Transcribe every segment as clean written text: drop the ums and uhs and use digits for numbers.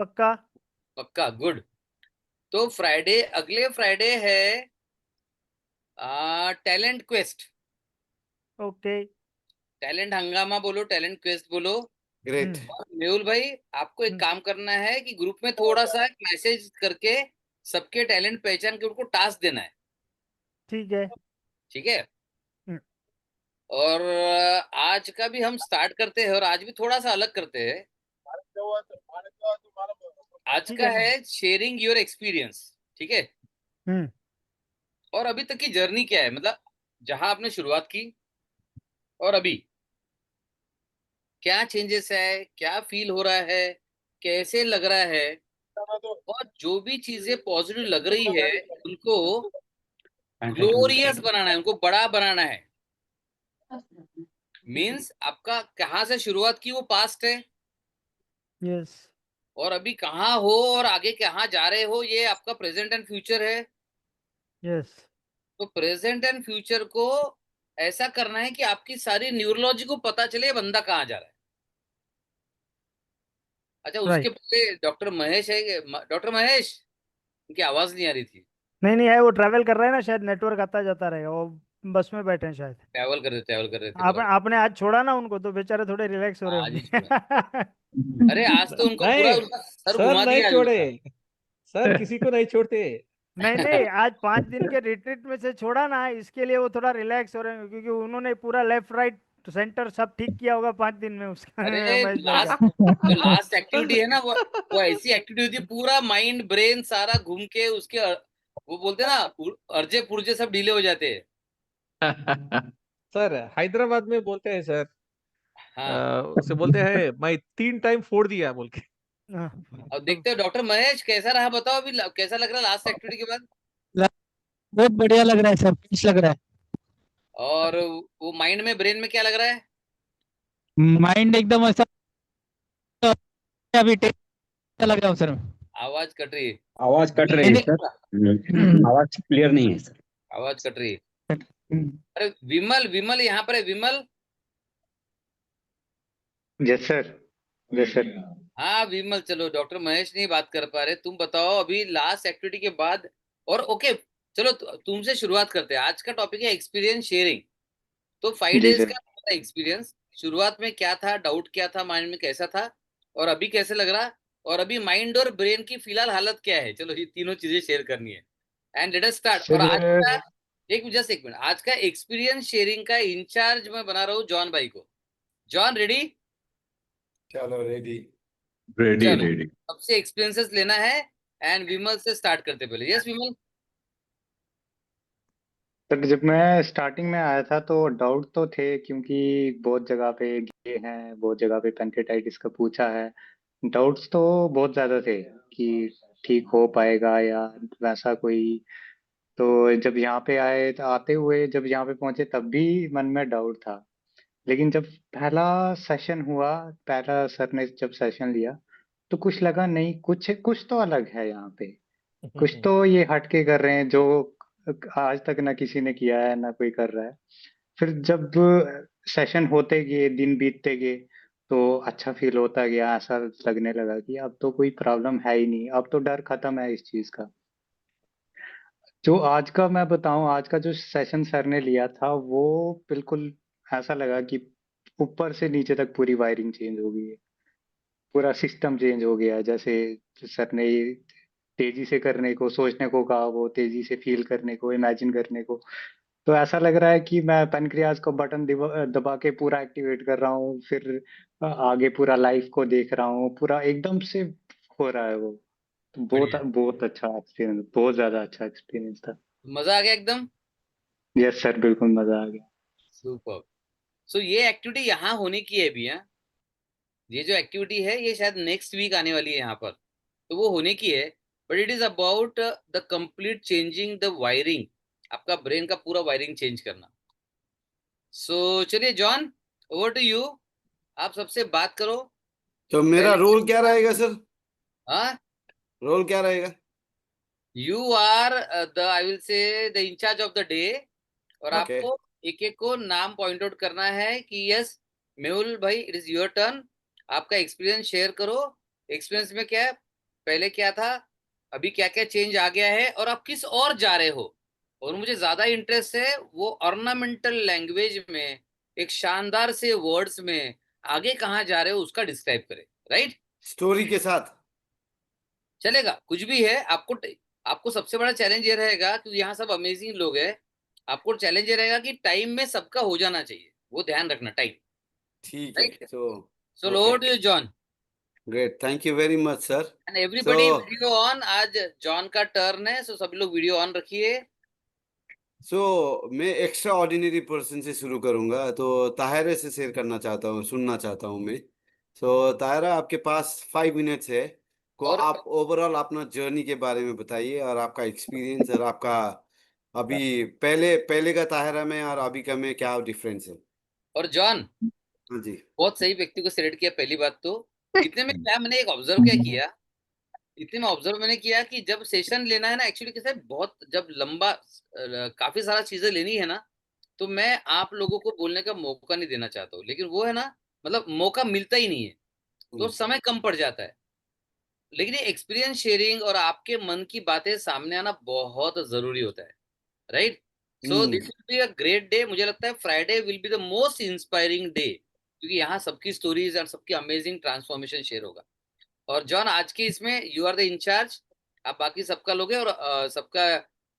पक्का। पक्का, गुड। तो फ्राइडे, अगले फ्राइडे है टैलेंट क्वेस्ट। ओके। टैलेंट हंगामा बोलो, टैलेंट क्वेस्ट बोलो। ग्रेट। और मेहुल भाई, आपको एक काम करना है कि ग्रुप में थोड़ा सा मैसेज करके सबके टैलेंट पहचान के उनको टास्क देना है। ठीक है। ठीक है। हम्म, और आज का भी हम स्टार्ट करते हैं, और आज भी थोड़ा सा अलग करते हैं। आज ठीक का है ना। है शेयरिंग योर एक्सपीरियंस। ठीक है। हम्म। और अभी तक की जर्नी क्या है, मतलब जहां आपने शुरुआत की और अभी क्या चेंजेस है, क्या फील हो रहा है, कैसे लग रहा है। और जो भी चीजें पॉजिटिव लग रही है उनको ग्लोरियस बनाना है, उनको बड़ा बनाना है। मीन्स आपका कहाँ से शुरुआत की वो पास्ट है, यस। और अभी कहाँ हो और आगे कहाँ जा रहे हो ये आपका प्रेजेंट एंड फ्यूचर है। यस। तो प्रेजेंट एंड फ्यूचर को ऐसा करना है कि आपकी सारी न्यूरोलॉजी को पता चले ये बंदा कहाँ जा रहा है। अच्छा, उसके राइट। पहले डॉक्टर महेश है। डॉक्टर महेश, उनकी आवाज नहीं आ रही थी। नहीं नहीं है, वो ट्रैवल कर रहा है ना, शायद नेटवर्क आता जाता रहेगा, वो बस में बैठे हैं शायद। ट्रैवल कर रहे थे, आप बराबर। आपने आज छोड़ा ना उनको, तो बेचारे थोड़े रिलैक्स हो रहे आज ही छोड़ा। होंगे। अरे आज तो उनको पूरा नहीं उनका सर सर, घुमा नहीं दिया आज छोड़े उनका। सर, किसी को नहीं छोड़ते। नहीं नहीं, आज 5 दिन के रिट्रीट में से छोड़ा ना, इसके लिए वो थोड़ा रिलैक्स हो रहे हैं, क्योंकि उन्होंने पूरा लेफ्ट राइट सेंटर सब ठीक किया होगा 5 दिन में उसका। अरे महेश भाई का। लास्ट, जो लास्ट एक्टिविटी है ना, वो ऐसी एक्टिविटी होती है, पूरा माइंड ब्रेन सारा घूम के उसके वो बोलते हैं ना, अर्जे पुर्जे सब ढीले हो जाते हैं। सर हैदराबाद में बोलते हैं सर, हाँ। उसे बोलते हैं मैं 3 टाइम फोड़ दिया बोल के। हाँ। अब देखते हो डॉक्टर महेश कैसा रहा, बताओ अभी कैसा लग रहा लास्ट एक्टिविटी के बाद। बहुत बढ़िया लग रहा है सर, पीस लग रहा और वो माइंड में, ब्रेन में क्या लग रहा है। है। माइंड एकदम ऐसा अभी लग रहा हूँ सर। आवाज कट रही है। आवाज कट रही है नहीं सर। नहीं। आवाज क्लियर नहीं है सर। आवाज कट रही है। अरे विमल, विमल यहाँ पर है, Vimal. Yes sir. Yes sir. हाँ विमल, चलो डॉक्टर महेश नहीं बात कर पा रहे, तुम बताओ अभी लास्ट एक्टिविटी के बाद। और ओके, चलो तुमसे शुरुआत करते हैं। आज का टॉपिक है एक्सपीरियंस शेयरिंग। तो 5 डेज जी सर। का एक्सपीरियंस, शुरुआत में क्या था, डाउट क्या था, माइंड में कैसा था, और अभी कैसे लग रहा, और अभी माइंड और ब्रेन की फिलहाल हालत क्या है। चलो ये तीनों चीजें शेयर करनी है। And let us start. और सर आज का जस्ट एक मिनट, आज का एक्सपीरियंस शेयरिंग का इंचार्ज मैं बना रहा हूँ जॉन भाई को। John ready. चलो रेडी। रेडी चलो, रेडी। सबसे एक्सपीरियंसेस लेना है। एंड विमल से स्टार्ट करते पहले। यस विमल। सर जब मैं स्टार्टिंग में आया था तो डाउट तो थे, क्योंकि बहुत जगह पे ये हैं, बहुत जगह पे पेंकेटाइटिस का पूछा है। डाउट्स तो बहुत ज्यादा थे कि ठीक हो पाएगा या वैसा कोई। तो जब यहाँ पे आए तो आते हुए जब यहाँ पे पहुंचे तब भी मन में डाउट था। लेकिन जब पहला सेशन हुआ, पहला सर ने जब सेशन लिया, तो कुछ लगा नहीं, कुछ कुछ तो अलग है यहाँ पे। कुछ तो ये हटके कर रहे हैं जो आज तक ना किसी ने किया है ना कोई कर रहा है। फिर जब सेशन होते गए, दिन बीतते गए, तो अच्छा फील होता गया। ऐसा लगने लगा कि अब तो कोई प्रॉब्लम है ही नहीं, अब तो डर खत्म है इस चीज का। जो आज का मैं बताऊं, आज का जो सेशन सर ने लिया था वो बिल्कुल ऐसा लगा कि ऊपर से नीचे तक पूरी वायरिंग चेंज हो गई है, पूरा सिस्टम चेंज हो गया है। जैसे सर ने तेजी से करने को, सोचने को कहा, वो तेजी से फील करने को, इमेजिन करने को। तो ऐसा लग रहा है कि मैं पेनक्रियाज को बटन दबा के पूरा एक्टिवेट कर रहा हूँ, फिर आगे पूरा लाइफ को देख रहा हूँ, पूरा एकदम से हो रहा है वो। तो बहुत बढ़िया, बहुत अच्छा एक्सपीरियंस, बहुत ज्यादा अच्छा एक्सपीरियंस था। मजा आ गया एकदम। यस सर, बिल्कुल मजा आ गया। सुपर। सो ये एक्टिविटी यहाँ होने की है भी, हाँ। ये जो एक्टिविटी है ये शायद नेक्स्ट वीक आने वाली है यहाँ पर, तो वो होने की है। But it is about the complete changing the wiring, आपका ब्रेन का पूरा वायरिंग चेंज करना। सो चलिए जॉन, ओवर टू यू। आप सबसे बात करो तो मेरा पहले। रोल क्या रहेगा सर? हाँ, रोल क्या रहेगा? You are the, I will say the incharge of the day. और ओके। आपको एक एक को नाम पॉइंट आउट करना है कि यस मेहुल भाई, इट इज योर टर्न। आपका एक्सपीरियंस शेयर करो। एक्सपीरियंस में क्या है, पहले क्या था, अभी क्या क्या चेंज आ गया है, और आप किस और जा रहे हो। और मुझे ज्यादा इंटरेस्ट है वो ऑर्नामेंटल लैंग्वेज में, एक शानदार से वर्ड्स में आगे कहाँ जा रहे हो उसका डिस्क्राइब करें, राइट। स्टोरी के साथ। चलेगा, कुछ भी है। आपको सबसे बड़ा चैलेंज ये रहेगा कि यहाँ सब अमेजिंग लोग हैं, आपको चैलेंज ये रहेगा कि टाइम में सबका हो जाना चाहिए, वो ध्यान रखना, टाइम, ठीक है। Right. So so okay, over to you John, great, thank you very much sir. And so everybody video on. आज जॉन का टर्न है, सो सभी लोग वीडियो ऑन रखिए। मैं एक्स्ट्रा ऑर्डिनरी पर्सन से शुरू करूंगा, तो ताहिरा से शेयर करना चाहता हूँ, सुनना चाहता हूँ मैं। ताहिरा, आपके पास 5 मिनट्स है, को और आप ओवरऑल अपना जर्नी के बारे में बताइए, और आपका एक्सपीरियंस, और आपका अभी पहले पहले का ताहिरा में और अभी का में क्या डिफरेंस है। जॉन, हाँ जी। बहुत सही व्यक्ति को सिलेक्ट किया। पहली बात तो इतने में क्या मैंने एक ऑब्जर्व क्या किया, इतने में ऑब्जर्व मैंने किया कि जब सेशन लेना है ना, एक्चुअली कैसे बहुत जब लंबा काफी सारा चीजें लेनी है ना, तो मैं आप लोगों को बोलने का मौका नहीं देना चाहता हूँ, लेकिन वो है ना, मतलब मौका मिलता ही नहीं है, तो समय कम पड़ जाता है। लेकिन ये एक्सपीरियंस शेयरिंग और आपके मन की बातें सामने आना बहुत जरूरी होता है, right. So this will be a great day. मुझे लगता है Friday will be the most inspiring day, क्योंकि यहाँ सबकी स्टोरीज और सबकी अमेजिंग ट्रांसफॉर्मेशन शेयर होगा। और जॉन, आज के इसमें यू आर द इंचार्ज, आप बाकी सबका लोगे और सबका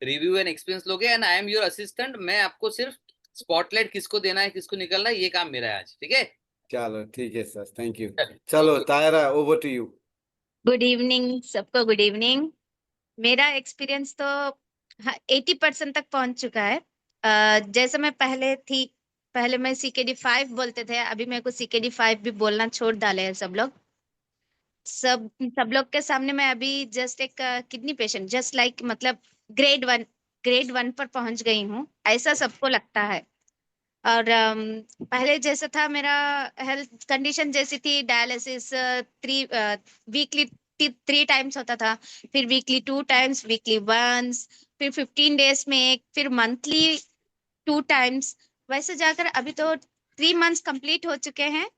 रिव्यू एंड एक्सपीरियंस लोगे, and I am your assistant. मैं आपको सिर्फ स्पॉटलाइट किसको देना है, किसको निकलना है, ये काम मेरा है आज, ठीक है। चलो ठीक है सर, थैंक यू। चलो, चलो okay. Tahira, over to you. Good evening सबको, गुड इवनिंग। मेरा एक्सपीरियंस तो 80% तक पहुंच चुका है। जैसे मैं पहले थी, पहले मैं CKD5 बोलते थे, अभी मेरे को CKD5 भी बोलना छोड़ डाले हैं सब लोग। सब लोग के सामने मैं अभी जस्ट एक किडनी पेशेंट, जस्ट लाइक मतलब ग्रेड 1 पर पहुंच गई हूँ, ऐसा सबको लगता है। और पहले जैसा था मेरा हेल्थ कंडीशन, जैसी थी डायलिसिस 3 वीकली 3 टाइम्स होता था, फिर वीकली 2 टाइम्स, वीकली वंस, फिर 15 डेज में एक, फिर मंथली 2 टाइम्स, वैसे जाकर अभी तो 3 मंथ्स कंप्लीट हो चुके हैं,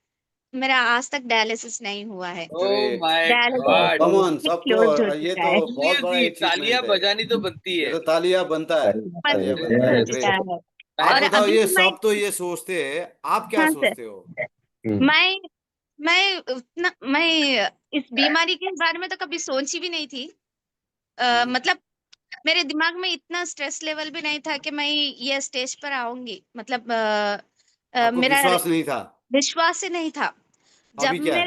मेरा आज तक डायलिसिस नहीं हुआ है। Oh great. My dialysis God, come on close हो सबको, ये चुका तो है। बहुत बड़ा तालियां अचीवमेंट है। बजानी तो बनती ये है। तो तालियां बनता है, तालियां बनता हो है। चुका ग्रेट। है। आप और बताओ, अभी ये तो मैं, सब तो ये सोचते हैं, आप क्या हाँ सर, सोचते हो। मैं इस बीमारी के बारे में तो कभी सोची भी नहीं थी। मतलब मेरे दिमाग में इतना स्ट्रेस लेवल भी नहीं था कि मैं ये स्टेज पर आऊंगी, मतलब आपको मेरा विश्वास नहीं था। विश्वास ही नहीं था। अभी क्या है।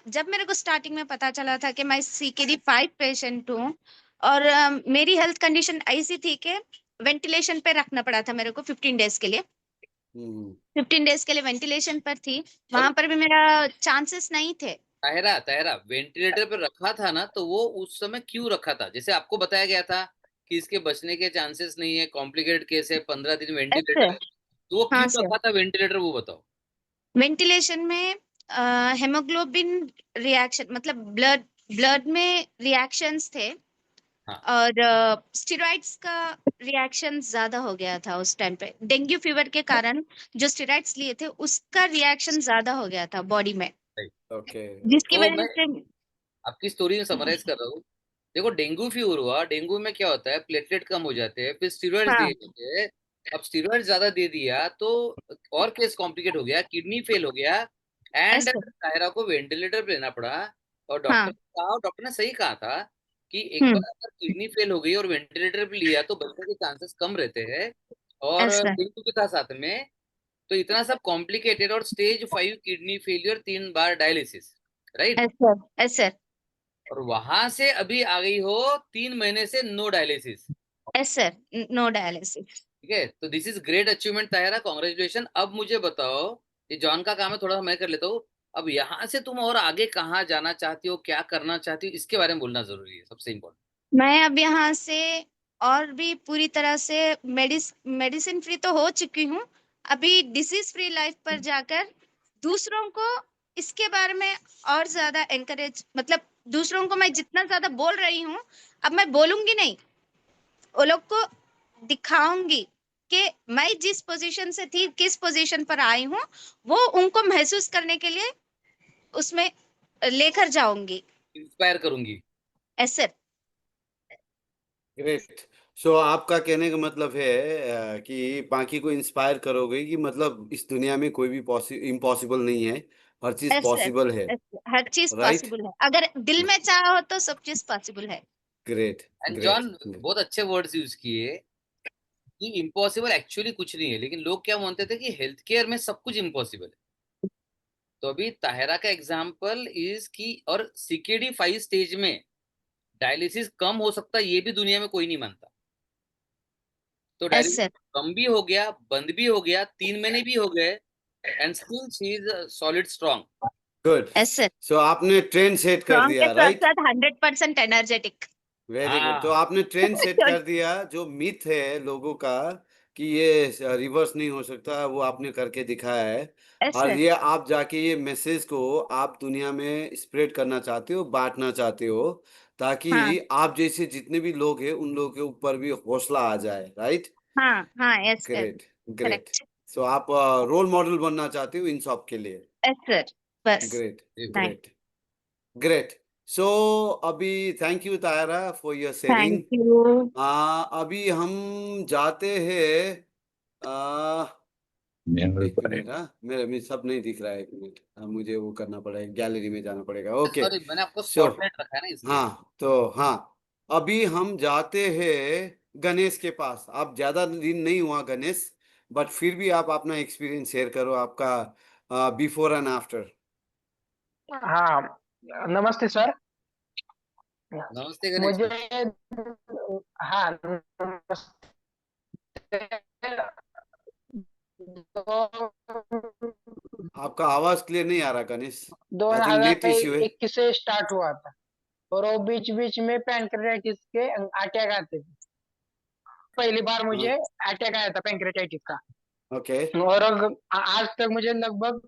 जब मेरे को स्टार्टिंग में पता चला था कि मैं CKD5 पेशेंट हूँ, और मेरी हेल्थ कंडीशन ऐसी थी कि वेंटिलेशन पे रखना पड़ा था मेरे को 15 डेज के लिए। हम्म। 15 डेज के लिए वेंटिलेशन पर थी, और वहां पर भी मेरा चांसेस नहीं थे। ताहिरा, ताहिरा वेंटिलेटर पर रखा था ना, तो वो उस समय क्यों रखा था? जैसे आपको बताया गया था कि इसके बचने के चांसेस नहीं है, कॉम्प्लिकेटेड केस है, 15 दिन ऐसे, वेंटिलेटर है, तो वो हाँ क्यों सर, रखा था वेंटिलेटर, वो बताओ। वेंटिलेशन में हेमोग्लोबिन रिएक्शन, मतलब ब्लड ब्लड में रिएक्शंस थे, हाँ, और स्टेरॉइड्स का रिएक्शन ज्यादा हो गया था उस टाइम पे। डेंगू फीवर के कारण जो स्टेरॉइड्स लिए थे उसका रिएक्शन ज्यादा हो गया था बॉडी में, राइट। ओके। जिसकी तो वजह मैं से। आपकी स्टोरी में समराइज कर रहा हूँ। देखो, डेंगू फीवर हुआ, डेंगू में क्या होता है, प्लेटलेट कम हो जाते हैं, फिर स्टीरॉइड्स हाँ दिए जाते हैं। अब स्टीरॉइड ज्यादा दे दिया तो और केस कॉम्प्लिकेट हो गया, किडनी फेल हो गया, एंड ऐसे, सायरा को वेंटिलेटर पे लेना पड़ा। और हाँ, डॉक्टर ने सही कहा था कि एक हम्म, बार अगर किडनी फेल हो गई और वेंटिलेटर पे लिया तो बचने के चांसेस कम रहते हैं। और ऐसा, डेंगू के था साथ में, तो इतना सब कॉम्प्लिकेटेड, और स्टेज 5 किडनी फेलियर, 3 बार डायलिसिस, राइट। ऐसा, ऐसा, और वहां से अभी आ गई हो 3 महीने से नो डायलिसिस, ऐसा, नो डायलिसिस। ठीक है। तो this is great achievement Tahira, congratulation. अब मुझे बताओ, ये जॉन का काम है, थोड़ा मैं कर लेता हूँ। अब यहाँ से तुम और आगे कहाँ जाना चाहती हो, क्या करना चाहती हो, इसके बारे में बोलना जरूरी है, सबसे इम्पोर्टेंट। मैं अब यहाँ से और भी पूरी तरह से मेडिसिन फ्री तो हो चुकी हूँ, अभी डिसीज फ्री लाइफ पर जाकर दूसरों को इसके बारे में और ज्यादा एनकरेज, मतलब दूसरों को मैं जितना ज्यादा बोल रही हूँ, अब मैं बोलूंगी नहीं, वो लोग को दिखाऊंगी कि मैं जिस पोजीशन से थी किस पोजीशन पर आई हूँ, वो उनको महसूस करने के लिए उसमें लेकर जाऊंगी। इंस्पायर करूंगी। Yes sir. ग्रेट। सो आपका कहने का मतलब है कि बाकी को इंस्पायर करोगे कि मतलब इस दुनिया में कोई भी इम्पॉसिबल नहीं है, हर चीज यस सर। पॉसिबल है। हर चीज राइट। पॉसिबल है, अगर दिल में चाह हो तो सब चीज पॉसिबल है। Great and great. जॉन बहुत अच्छे वर्ड्स यूज किए कि इम्पॉसिबल एक्चुअली कुछ नहीं है, लेकिन लोग क्या मानते थे कि हेल्थ केयर में सब कुछ इम्पॉसिबल है। तो अभी ताहिरा का एग्जाम्पल इज कि और सीकेडी 5 स्टेज में डायलिसिस कम हो सकता है, ये भी दुनिया में कोई नहीं मानता। तो यस डायलिसिस सर। कम भी हो गया, बंद भी हो गया, 3 महीने भी हो गए, and still she is solid strong. Good. Yes sir. So आपने ट्रेंड सेट कर स्ट्रॉन्ग के दिया, साथ राइट। साथ 100% एनर्जेटिक। Very good. तो हाँ, आपने ट्रेंड सेट कर दिया, जो मिथ है लोगों का कि ये रिवर्स नहीं हो सकता, वो आपने करके दिखाया है। यस और सर। ये आप जाके ये मैसेज को आप दुनिया में स्प्रेड करना चाहते हो, बांटना चाहते हो, ताकि हाँ आप जैसे जितने भी लोग हैं उन लोगों के ऊपर भी हौसला आ जाए, राइट। हाँ हाँ। Yes sir. Great great. Correct. So आप रोल मॉडल बनना चाहते हो इन सब के लिए। Yes sir. बस। Great thank great great. So अभी thank you Tahira for your sharing. Thank you. अभी हम जाते हैं। आ, एक मिनट। हाँ, मेरे सब नहीं दिख रहा है, एक मिनट। मुझे वो करना पड़ेगा, गैलरी में जाना पड़ेगा। ओके। सॉरी मैंने आपको सो स्पॉटलाइट रखा है ना इसलिए। हाँ, तो हाँ, अभी हम जाते हैं गणेश के पास। आप ज्यादा दिन नहीं हुआ गणेश, बट फिर भी आप अपना एक्सपीरियंस शेयर करो, आपका बिफोर एंड आफ्टर। हाँ, नमस्ते सर। नमस्ते गणेश मुझे भाई। हाँ नमस्ते। आपका आवाज क्लियर नहीं आ रहा गणेश। दो आई थिंक नेट हजार इश्यू है। इक्कीस से स्टार्ट हुआ था और वो बीच बीच में पैंक्रियाटिस के अटैक आते थे। पहली बार हाँ, मुझे अटैक आया था पैंक्रियाटाइटिस का। ओके। और आज तक मुझे लगभग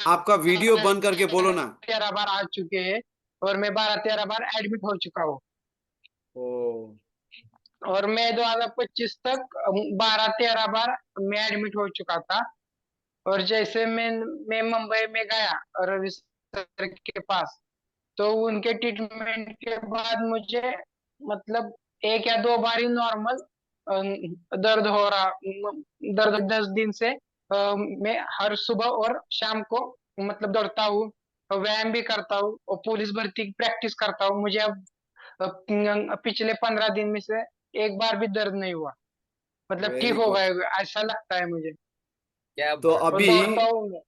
आपका वीडियो बंद करके बोलो ना। 12-13 बार आ चुके हैं और मैं 12-13 बार एडमिट हो चुका हूँ। ओ, और मैं 2025 तक 12-13 बार मैं एडमिट हो चुका था। और जैसे मैं मुंबई में गया रवि सर के पास, तो उनके ट्रीटमेंट के बाद मुझे मतलब 1 या 2 बार ही नॉर्मल दर्द हो रहा। दर्द 10 दिन से मैं हर सुबह और शाम को मतलब दौड़ता हूँ, व्यायाम भी करता हूँ और पुलिस भर्ती की प्रैक्टिस करता हूँ। मुझे अब पिछले 15 दिन में से एक बार भी दर्द नहीं हुआ। मतलब ठीक वेरी हो गुड। गए ऐसा लगता है मुझे। क्या तो बात। और अभी दौड़ता हूँ मैं।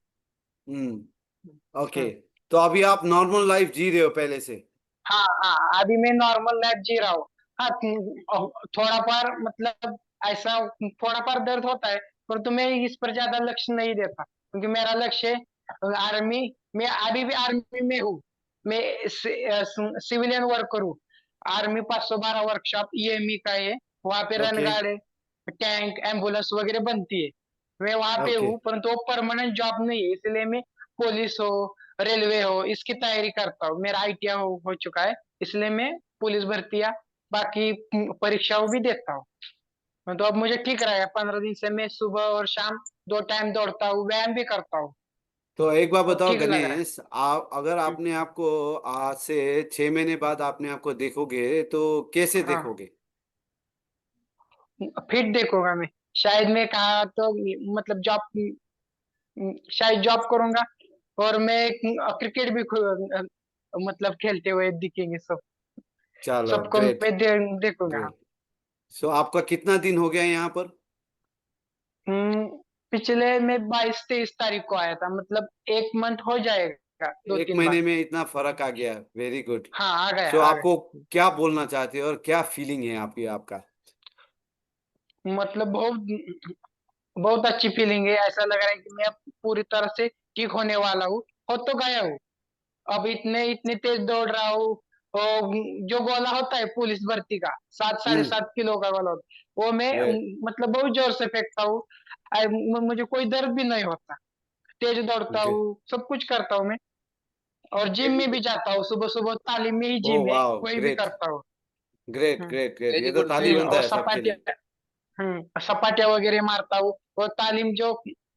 ओके, हम्म। तो अभी आप नॉर्मल लाइफ जी रहे हो पहले से। हाँ हाँ, अभी मैं नॉर्मल लाइफ जी रहा हूँ। हाँ, थोड़ा बार मतलब ऐसा थोड़ा बार दर्द होता है, परंतु मैं इस पर ज्यादा लक्ष्य नहीं देता क्योंकि मेरा लक्ष्य आर्मी। मैं अभी भी आर्मी में हूँ। मैं सिविलियन वर्कर हूँ। आर्मी 512 वर्कशॉप ईएमई का है। वहाँ पे run okay guard, tank, ambulance वगैरह बनती है। मैं वहाँ पे ओके हूँ, परंतु वो परमानेंट जॉब नहीं है, इसलिए मैं पुलिस हो, रेलवे हो, इसकी तैयारी करता हूँ। मेरा आईटीआई हो चुका है, इसलिए मैं पुलिस भर्ती या बाकी परीक्षाओं भी देता हूँ। तो अब मुझे ठीक रहेगा। 15 दिन से मैं सुबह और शाम 2 टाइम दौड़ता हूँ, व्यायाम भी करता हूँ। तो एक बात तो बताओ ठीक लग रहा है। गणेश, आप अगर आपने आपको आज से 6 महीने बाद आपने आपको देखोगे तो कैसे हाँ, देखोगे? फिट देखूंगा मैं। शायद मैं कहा तो मतलब जॉब, शायद जॉब करूंगा और मैं क्रिकेट भी मतलब खेलते हुए दिखेंगे सब। चलो सबको ग्रेट मैं देखूंगा। ग्रेट। सो आपका कितना दिन हो गया यहाँ पर? हम्म, पिछले में 22-23 तारीख को आया था, मतलब 1 मंथ हो जाएगा दो एक तीन बार महीने में इतना फर्क आ गया, वेरी गुड। हाँ, आ गया सो आ आपको गया। क्या बोलना चाहते हो और क्या फीलिंग है आपकी, आपका? मतलब बहुत बहुत अच्छी फीलिंग है। ऐसा लग रहा है कि मैं अब पूरी तरह से ठीक होने वाला हूँ। हो तो गया हूँ। अब इतने इतनी तेज दौड़ रहा हूँ। और जो गोला होता है पुलिस भर्ती का, 7-7.5 किलो का गोला होता है, वो मैं वे मतलब बहुत जोर से फेंकता हूँ। मुझे कोई दर्द भी नहीं होता। तेज दौड़ता हूँ, सब कुछ करता हूँ मैं। और जिम वेरी में भी गुड। जाता हूँ, सुबह सुबह तालीम में ही ओ जिम है, वाह, वही भी ग्रेट करता हूँ। ग्रेट हम्म, ग्रेट ग्रेट। वेरी ये तो गुड ताली गणेश। बनता और है सबके लिए। सपाटिया, सपाटिया वगैरह मारता हूँ। और तालीम जो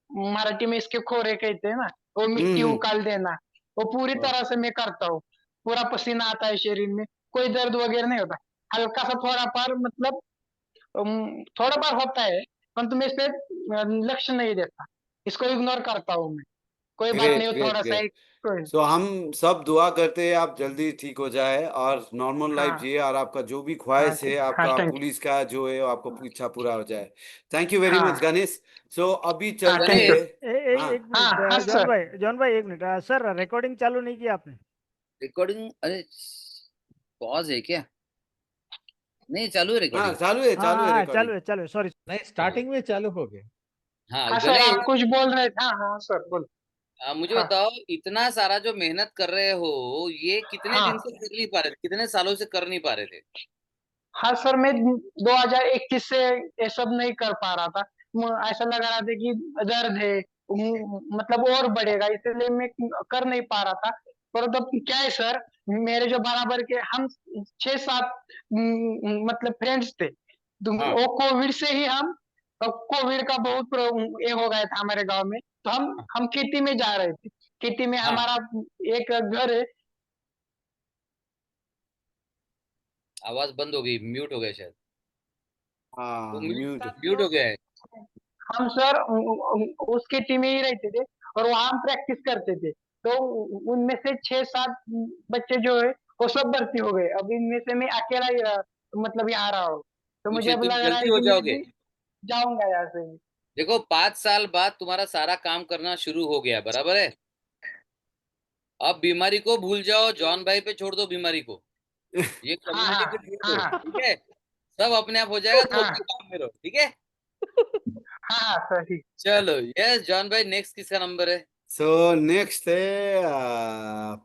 मराठी में इसके खोरे कहते हैं ना, वो मिट्टी हम्म। उकाल देना, वो पूरी तरह से मैं करता हूँ। पूरा पसीना आता है शरीर में, कोई दर्द वगैरह नहीं होता। हल्का सा थोड़ा पर मतलब थोड़ा बार होता है, परंतु मैं इस पे लक्ष्य नहीं देता, इसको इग्नोर करता हूँ मैं। कोई बात नहीं, ग्रेट वो ग्रेट थोड़ा सा ग्रेट। एक कोई। सो हम सब दुआ करते हैं आप जल्दी ठीक हो जाए और नॉर्मल लाइफ हाँ जिए, और आपका जो भी हाँ ख्वाहिश है, हाँ, आपका थैंक यू। पुलिस का जो है, आपको इच्छा पूरा हो जाए। थैंक यू वेरी मच हाँ गणेश। सो अभी हाँ, चलते थैंक यू। हैं। एक हाँ हाँ मिनट हाँ सर। जॉन भाई एक मिनट सर रिकॉर्डिंग चालू नहीं किया आपने? रिकॉर्डिंग, अरे पॉज है क्या? नहीं, चालू है हाँ, रिकॉर्डिंग। हाँ चालू हाँ है हाँ, रिकॉर्डिंग। चालू है सॉरी। नहीं, स्टार्टिंग में चालू हो गया। हाँ हाँ सर, गणेश, आप कुछ बोल रहे थे। हाँ हाँ सर, बोल। मुझे हाँ बताओ, इतना सारा जो मेहनत कर रहे हो, ये कितने दिन हाँ से कर नहीं पा रहे थे, कितने सालों से कर नहीं पा रहे थे? हाँ सर, मैं 2021 से ये सब नहीं कर पा रहा था। ऐसा लग रहा था कि दर्द है, मतलब और बढ़ेगा, इसलिए मैं कर नहीं पा रहा था। पर तो क्या है सर, मेरे जो बराबर के हम 6-7 मतलब फ्रेंड्स थे, तो हाँ वो कोविड से ही हम, कोविड का बहुत ये हो गया था हमारे गांव में, तो हम खेती में जा रहे थे। खेती में हाँ, हमारा एक घर है। आवाज बंद हो गई, म्यूट हो गया शायद। वो हाँ, म्यूट म्यूट। म्यूट हो गया है। हम सर उसके टीम में ही रहते थे, और वहां हम प्रैक्टिस करते थे। तो उनमें से 6-7 बच्चे जो है वो सब भर्ती हो गए। अब इनमें से मैं अकेला ही मतलब यहाँ रहा हूँ। तो मुझे कुछ अब तुम लग रहा है जल्दी हो कि मैं जाओगे। भी जाऊंगा यहाँ से। देखो, 5 साल बाद तुम्हारा सारा काम करना शुरू हो गया, बराबर है? अब बीमारी को भूल जाओ, जॉन भाई पे छोड़ दो बीमारी को, ये हाँ कम्युनिटी पे हाँ छोड़ हाँ दो, हाँ ठीक है? सब अपने आप हो जाएगा, तुम अपने हाँ काम में रहो, ठीक है? हाँ हाँ सर, ठीक। चलो, यस जॉन भाई, नेक्स्ट किसका नंबर है? सो नेक्स्ट है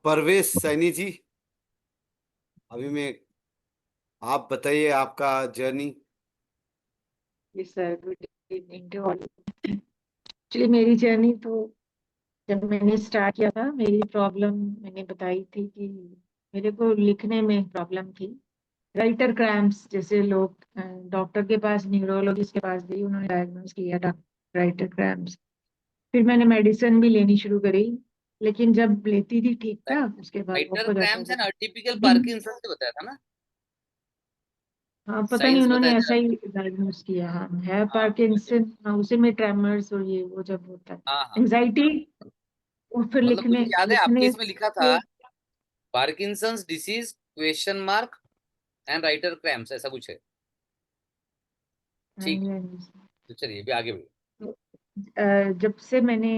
परवेश सैनी जी। अभी मैं, आप बताइए आपका journey. Yes sir, good evening to all. Actually मेरी जर्नी तो जब मैंने स्टार्ट किया था, मेरी प्रॉब्लम मैंने बताई थी कि मेरे को लिखने में प्रॉब्लम थी। राइटर क्रैम्प्स, जैसे लोग डॉक्टर के पास, न्यूरोलॉजिस्ट के पास गई, उन्होंने डायग्नोज किया था राइटर क्रैम्प्स। फिर मैंने मेडिसिन भी लेनी शुरू करी, लेकिन जब लेती थी ठीक था, उसके बाद ऑफ राइटर हो जाता क्रैम्प्स था। एंड अटिपिकल दिन, पार्किंसंस से बताया था ना? हाँ पता नहीं साइंस उन्होंने बताया ऐसा था। ही डायग्नोज किया। हाँ है हाँ पार्किंसन, हाँ उसी में ट्रेमर्स और ये वो जब होता है, हाँ हाँ। एंजाइटी। और फिर मतलब मुझे लिखने याद है आपके लिखने इसमें लिखा था से। Parkinson's disease question mark and writer cramps, ऐसा कुछ है। हाँ ठीक जी, है, हाँ जी। तो चलिए अभी आगे बढ़ो। तो, जब से मैंने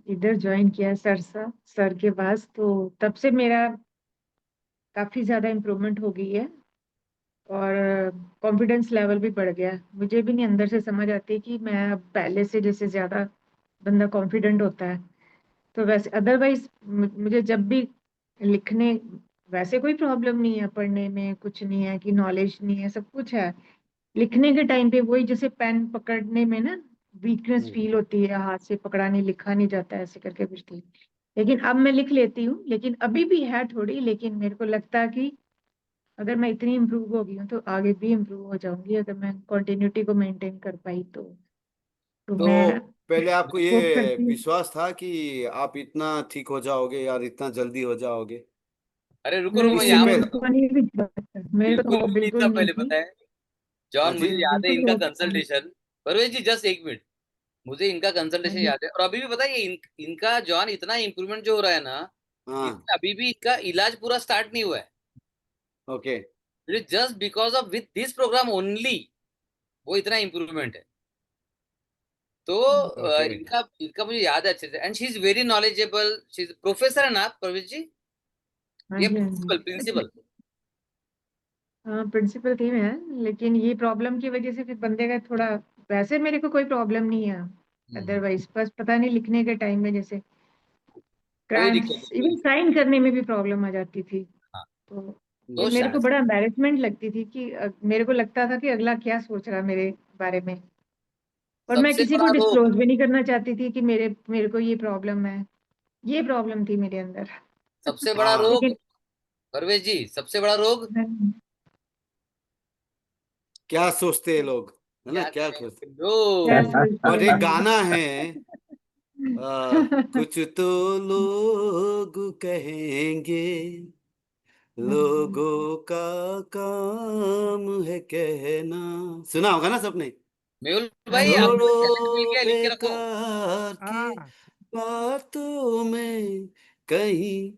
इधर ज्वाइन किया सर के पास, तो तब से मेरा काफी ज्यादा इम्प्रूवमेंट हो गई है, और कॉन्फिडेंस लेवल भी बढ़ गया है। मुझे भी नहीं अंदर से समझ आती कि मैं अब पहले से जैसे ज्यादा बंदा कॉन्फिडेंट होता है। तो वैसे अदरवाइज मुझे जब भी लिखने, वैसे कोई प्रॉब्लम नहीं है, पढ़ने में कुछ नहीं है कि नॉलेज नहीं है, सब कुछ है। लिखने के टाइम पे वही, जैसे पेन पकड़ने में ना वीकनेस हम्म। फील होती है, हाथ से पकड़ा नहीं, लिखा नहीं जाता, ऐसे करके कुछ थी। लेकिन अब मैं लिख लेती हूँ, लेकिन अभी भी है थोड़ी। लेकिन मेरे को लगता है कि अगर मैं इतनी इम्प्रूव हो गई हूँ तो आगे भी इम्प्रूव हो जाऊंगी, अगर मैं कंटिन्यूटी को मेंटेन कर पाई तो तो मैं पहले आपको होप ये करती हूँ। विश्वास था कि आप इतना ठीक हो जाओगे यार, इतना जल्दी हो जाओगे? अरे रुको रुको, मैं इससे नहीं, यहाँ मेरे पहले? को नहीं विश्वास था, मेरे को बिल्कुल तो भी नहीं था बिल्कुल नहीं पहले, थी। पता है हाँ जॉन, जी। मुझे याद है बिल्कुल इनका होप नहीं। कंसल्टेशन। परवेश जी जस्ट एक मिनट, मुझे इनका हाँ कंसल्टेशन जी, याद है, और अभी भी पता है इनका जॉन इतना इम्प्रूवमेंट जो हो रहा है ना, हाँ। इसमें अभी भी इनका इलाज पूरा स्टार्ट नहीं हुआ है। Okay. Just because of with this program only वो इतना इम्प्रूवमेंट है। तो ओके। इनका इनका मुझे याद है अच्छे से, and she is very knowledgeable, she is professor है ना आप, परवेश जी? हाँ ये जी, हाँ प्रिंसिपल जी। प्रिंसिपल। हाँ प्रिंसिपल थी मैं, लेकिन ये प्रॉब्लम की वजह से फिर बंदे का थोड़ा, वैसे मेरे को कोई प्रॉब्लम नहीं है अदरवाइज, बस पता नहीं लिखने के टाइम में जैसे कोई दिक्कत क्रैम्प्स, नहीं, कोई इवन दिक्कत साइन करने में भी प्रॉब्लम आ जाती थी। हाँ, तो ये तो मेरे को शायद बड़ा एम्बैरेसमेंट लगती थी कि मेरे को लगता था कि अगला क्या सोच रहा है मेरे बारे में। और मैं सबसे किसी को बड़ा रोग, डिस्क्लोज भी नहीं करना चाहती थी कि मेरे मेरे को ये प्रॉब्लम है। ये प्रॉब्लम थी मेरे अंदर। सबसे बड़ा हाँ। रोग, लेकिन परवेश जी सबसे बड़ा रोग क्या सोचते हैं लोग, है ना, क्या क्या करें सोचते? लोग। क्या सोचते बट एक हैं गाना है, कुछ तो लोग कहेंगे, लोगों का काम है कहना। सुना होगा ना सबने। मेहुल हाँ भाई जी, हाँ जी। आपको चैलेंज मिल छोड़ो गया, लिख के रखो। बेकार की हाँ बातों में कहीं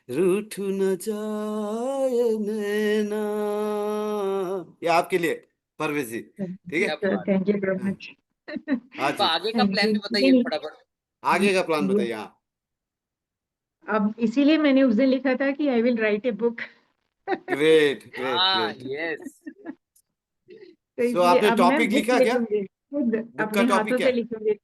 रूठ न जाए नैना। ये आपके लिए परवेज जी, ठीक है। क्या बात थैंक यू वेरी हाँ मच। हाँ तो जी, आगे का थैंक प्लान यू। भी बताइए फटाफट। आगे का प्लान बताइए। हाँ अब इसीलिए मैंने उस दिन लिखा था कि I will write a book. Great great हाँ ग्रेट। यस। तो सो इसलिए आपने अब मैं टॉपिक बुक लिखा क्या? लिखूंगी, खुद बुक का अपने टॉपिक हाथों क्या से है? लिखूंगी। नहीं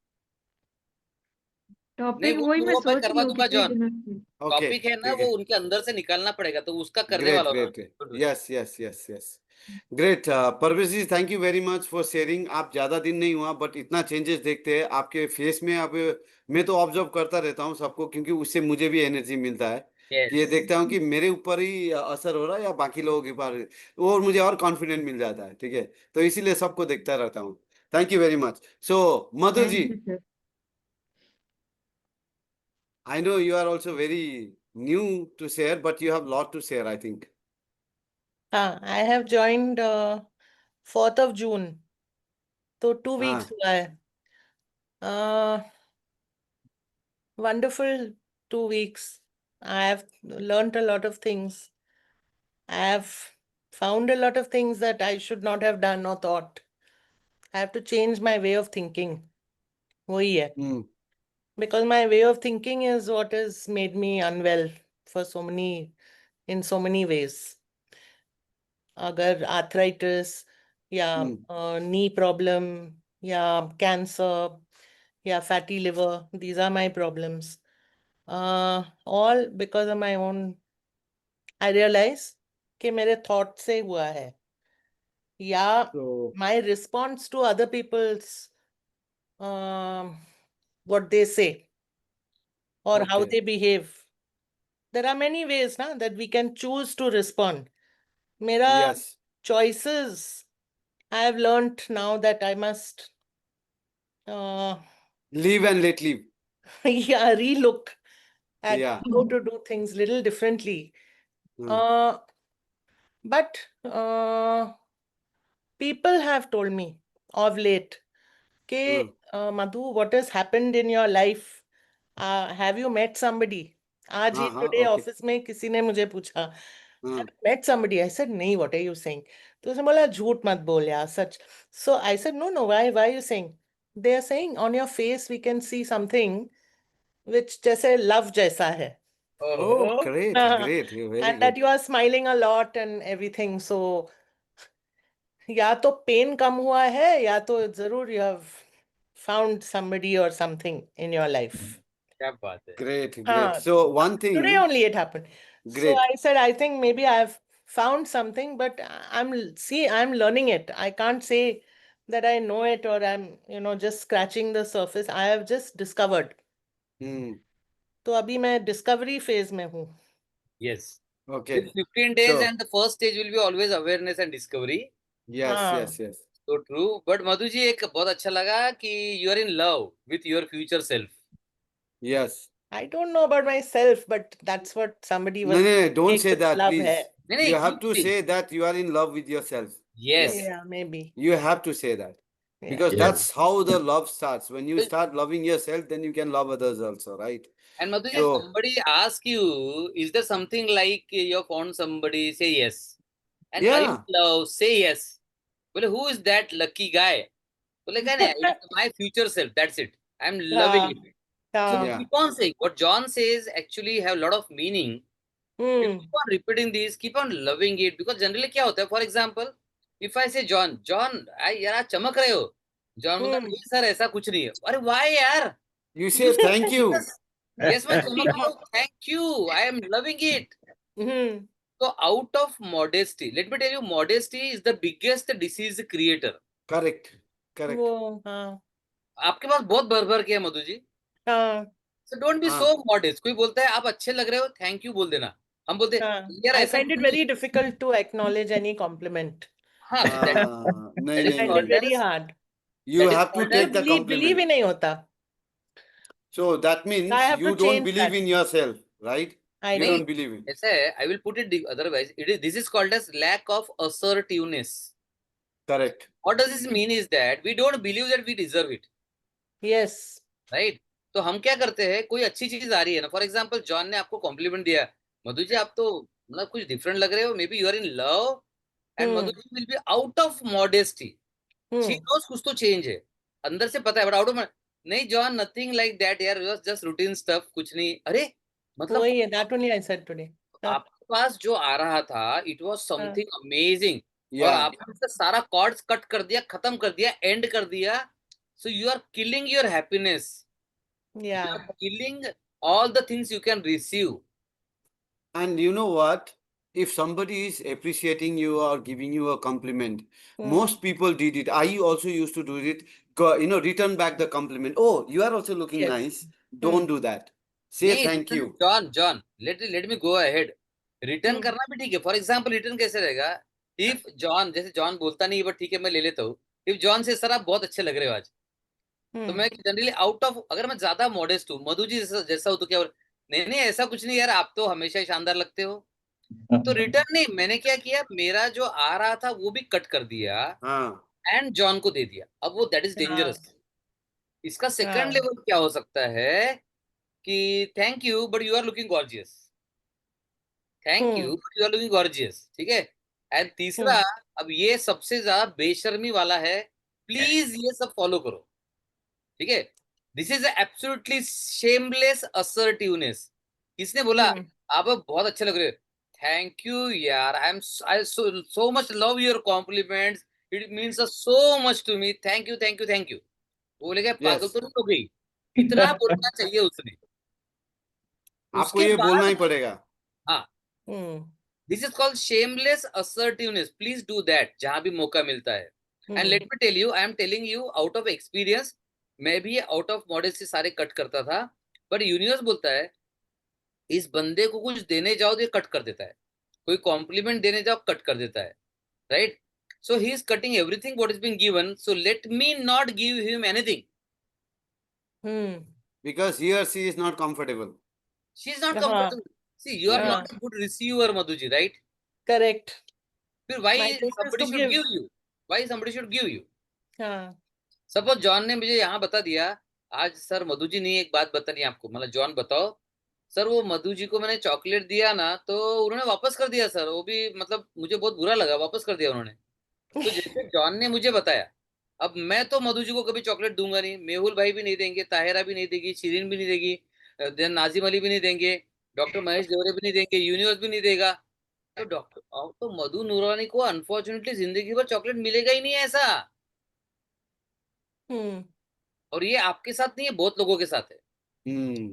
टॉपिक वही मैं वो मैं सोच रही करवा हूँ दूंगा कितने जॉन। दिनों से। ओके टॉपिक है ना ठीक वो है। उनके अंदर से निकालना पड़ेगा, तो उसका करने ग्रेट वाला हूँ ग्रेट ग्रेट। मैं। Yes yes yes yes. Great Parvez ji, thank you very much for sharing. आप ज्यादा दिन नहीं हुआ बट इतना चेंजेस देखते हैं आपके फेस में। अब मैं तो ऑब्जर्व करता रहता हूँ सबको, क्योंकि उससे मुझे भी एनर्जी मिलता है कि ये यस। देखता हूँ कि मेरे ऊपर ही असर हो रहा है या बाकी लोगों के ऊपर, और मुझे और कॉन्फिडेंट मिल जाता है। ठीक है, तो इसीलिए सबको देखता रहता हूँ। Thank you very much. So Madhu ji, thank you sir. I know you are also very new to share, but you have lot to share, I think. हाँ, I have joined 4th of June, तो 2 weeks हाँ हुआ है। Wonderful 2 weeks. I have learned a lot of things. I have found a lot of things that I should not have done or thought. I have to change my way of thinking. वही है. हम्म Because my way of thinking is what has made me unwell for in so many ways. अगर arthritis या knee problem या cancer या fatty liver, these are my problems. All because of my own, I realize कि मेरे thought से हुआ है, या So my response to other people's what they say or how okay. they behave. There are many ways na, that we can choose to respond. मेरा Yes. choices, I have learned now that I must uh, Live and let live. yeah, relook at Yeah. how to do things little differently. Hmm. But people have told me of late, Hmm. Madhu, what has happened in your life? Have you met somebody? आज ही today Okay. office में किसी ने मुझे पूछा, Hmm. have you met somebody? I said, नहीं, what are you saying? तो उसने बोला, झूठ मत बोल यार, सच. So I said, no, why are you saying? They are saying on your face we can see something which जैसे love जैसा है. Oh, Oh. great, great. Very And that good. you are smiling a lot and everything. So या तो pen कम हुआ है या तो जरूर you have found somebody or something in your life. क्या बात है। Great, great. हाँ, So one today thing, only it happened. So great. I said, I think maybe I have found something, but I'm learning it. I can't say that I know it or I'm just scratching the surface. I have just discovered. Hmm. तो अभी मैं discovery phase में हूँ. Yes. Okay. With 15 days So and the first stage will be always awareness and discovery. yes, हाँ. yes, yes. So true. But Madhu ji एक बहुत अच्छा लगा कि you are in love with your future self. Yes. I don't know about myself, but that's what somebody No, was no, no, don't saying, say कुछ that, love है. please. नहीं You नहीं have क्यों to नहीं? say that you are in love with yourself. Yes. Yeah, maybe. You have to say that. Yeah. Because Yes. that's how the love starts. When you So- start loving yourself, then you can love others also, right? And Madhu, So somebody ask you, is there something like you found somebody, say yes. And are you yeah, in love? Say yes. Well, who is that lucky guy? Well, again, it's my future self. That's it. I'm loving Yeah. it. So Yeah. yeah, keep on saying. What John says actually have a lot of meaning. You Hmm. keep on repeating these, keep on loving it. Because generally क्या होता है? For example, if I say John, यार आप चमक रहे हो. John बोलता है, नहीं सर ऐसा कुछ नहीं है. अरे why यार? you say thank you. Yes, yes मैं चमक रहा हूँ. Thank you. I am loving it. Hmm. So out of modesty, let me tell you, modesty is the biggest disease creator. Correct, correct. वो हाँ. आपके पास बहुत भर भर के है मधु जी. हाँ. So don't be हाँ, so modest. कोई बोलता है आप अच्छे लग रहे हो, थैंक यू बोल देना. हम बोलते हैं हाँ. यार I ऐसा find कुछ it नहीं very है. difficult to acknowledge any compliment. हाँ, so that नहीं is नहीं Find it called नहीं. very as hard. You that is have to called take as the Believe compliment. ही नहीं होता. So that means I have you to don't change believe that. in yourself, right? I You do. don't believe in. ऐसा है, I will put it otherwise. This is called as lack of assertiveness. Correct. What does this mean is that we don't believe that we deserve it, Yes. right? तो हम क्या करते हैं, कोई अच्छी चीज आ रही है ना, फॉर एग्जाम्पल जॉन ने आपको कॉम्प्लीमेंट दिया, मधु जी आप तो मतलब कुछ डिफरेंट लग रहे हो, maybe you are in love, and Madhu ji will be out of modesty, she Hmm. Knows कुछ तो चेंज है, अंदर से पता है, बट आउट ऑफ नहीं जॉन, नथिंग लाइक दैट यार, जस्ट रूटीन स्टफ, कुछ नहीं, अरे मतलब वही है, that only I said today. हाँ, आपके पास जो आ रहा था, इट वाज हाँ, समथिंग अमेजिंग, और Yeah. आपने उसका सारा कॉर्ड्स कट कर दिया, खत्म कर दिया, एंड कर दिया, so you are killing your happiness, you yeah. are killing all the things you can receive. And you know what? If somebody is appreciating you or giving you a compliment, Hmm. most people did it. I also used to do it. Return back the compliment. Oh, you are also looking Yes. nice. Don't do that. Say नहीं, thank you. John let me go ahead, return Hmm. करना भी ठीक है, for example return कैसे रहेगा, if John, जैसे John बोलता नहीं, बट ठीक है मैं ले लेता हूँ, इफ जॉन से सर आप बहुत अच्छे लग रहे हो आज, तो Hmm. मैं जनरली आउट ऑफ, अगर मैं ज्यादा मॉडेस्ट हूँ, मधु जी जैसा हूँ, तो क्या नहीं नहीं ऐसा कुछ नहीं यार, आप तो हमेशा ही शानदार लगते हो, तो रिटर्न नहीं, मैंने क्या किया, मेरा जो आ रहा था वो भी कट कर दिया, हाँ. एंड जॉन को दे दिया, अब वो दैट इज हाँ, डेंजरस। इसका सेकंड हाँ. लेवल क्या हो सकता है कि thank you but you are looking gorgeous, thank you Hmm. But you are looking gorgeous, ठीक है, एंड तीसरा, Hmm. अब ये सबसे ज्यादा बेशर्मी वाला है, प्लीज ये सब फॉलो करो, ठीक है, this is absolutely shameless assertiveness. किसने बोला Hmm. आप बहुत अच्छे लग रहे हो, थैंक यू यार, I so much love your compliments, it means so much to me, thank you thank you thank you, वो बोलेगा पागल Yes. तो नहीं हो गई, इतना बोलना चाहिए उसने, आपको उसके ये बोलना ही बाद, पड़ेगा. हाँ, Hmm. This is called shameless assertiveness, please do that जहां भी मौका मिलता है, and Hmm. Let me tell you, I am telling you out of experience, मैं भी आउट ऑफ मॉडल से सारे कट करता था, बट यूनिवर्स बोलता है इस बंदे को कुछ देने जाओ तो ये कट कर देता है, कोई कॉम्प्लीमेंट देने जाओ कट कर देता है, right, so he is cutting everything what is been given, so let me not give him anything, Hmm. Because he or she is not comfortable. She is not हाँ, comfortable, see you are Yeah. Not a good receiver Madhu ji, right, correct. फिर My why place is somebody to should give. give you, why somebody should give you, हाँ. Suppose John ने मुझे यहाँ बता दिया आज, sir Madhu ji ने एक बात बतानी आपको, मतलब जॉन बताओ सर, वो मधु जी को मैंने चॉकलेट दिया ना, तो उन्होंने वापस कर दिया सर, वो भी मतलब मुझे बहुत बुरा लगा, वापस कर दिया उन्होंने, तो जैसे जॉन ने मुझे बताया, अब मैं तो मधु जी को कभी चॉकलेट दूंगा नहीं, मेहुल भाई भी नहीं देंगे, ताहिरा भी नहीं देगी, शिरीन भी नहीं देगी, देन नाजिम अली भी नहीं देंगे, डॉक्टर महेश देवरे भी नहीं देंगे, यूनिवर्स भी नहीं देगा, तो डॉक्टर, अब तो मधु नूरानी को अनफॉर्चुनेटली जिंदगी भर चॉकलेट मिलेगा ही नहीं ऐसा, Hmm. और ये आपके साथ नहीं है, बहुत लोगों के साथ है, Hmm.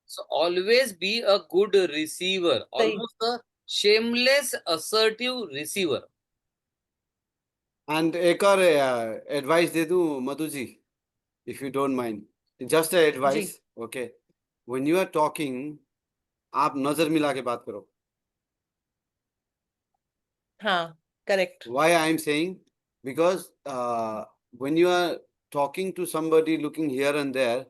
so always be a good receiver, सही. almost a shameless assertive receiver. And एक और advice दे दूं Madhu ji, if you don't mind. Just a ji. advice, okay? When you are talking, आप नजर मिला के बात करो. हाँ, correct. Why I am saying? Because when you are talking to somebody looking here and there,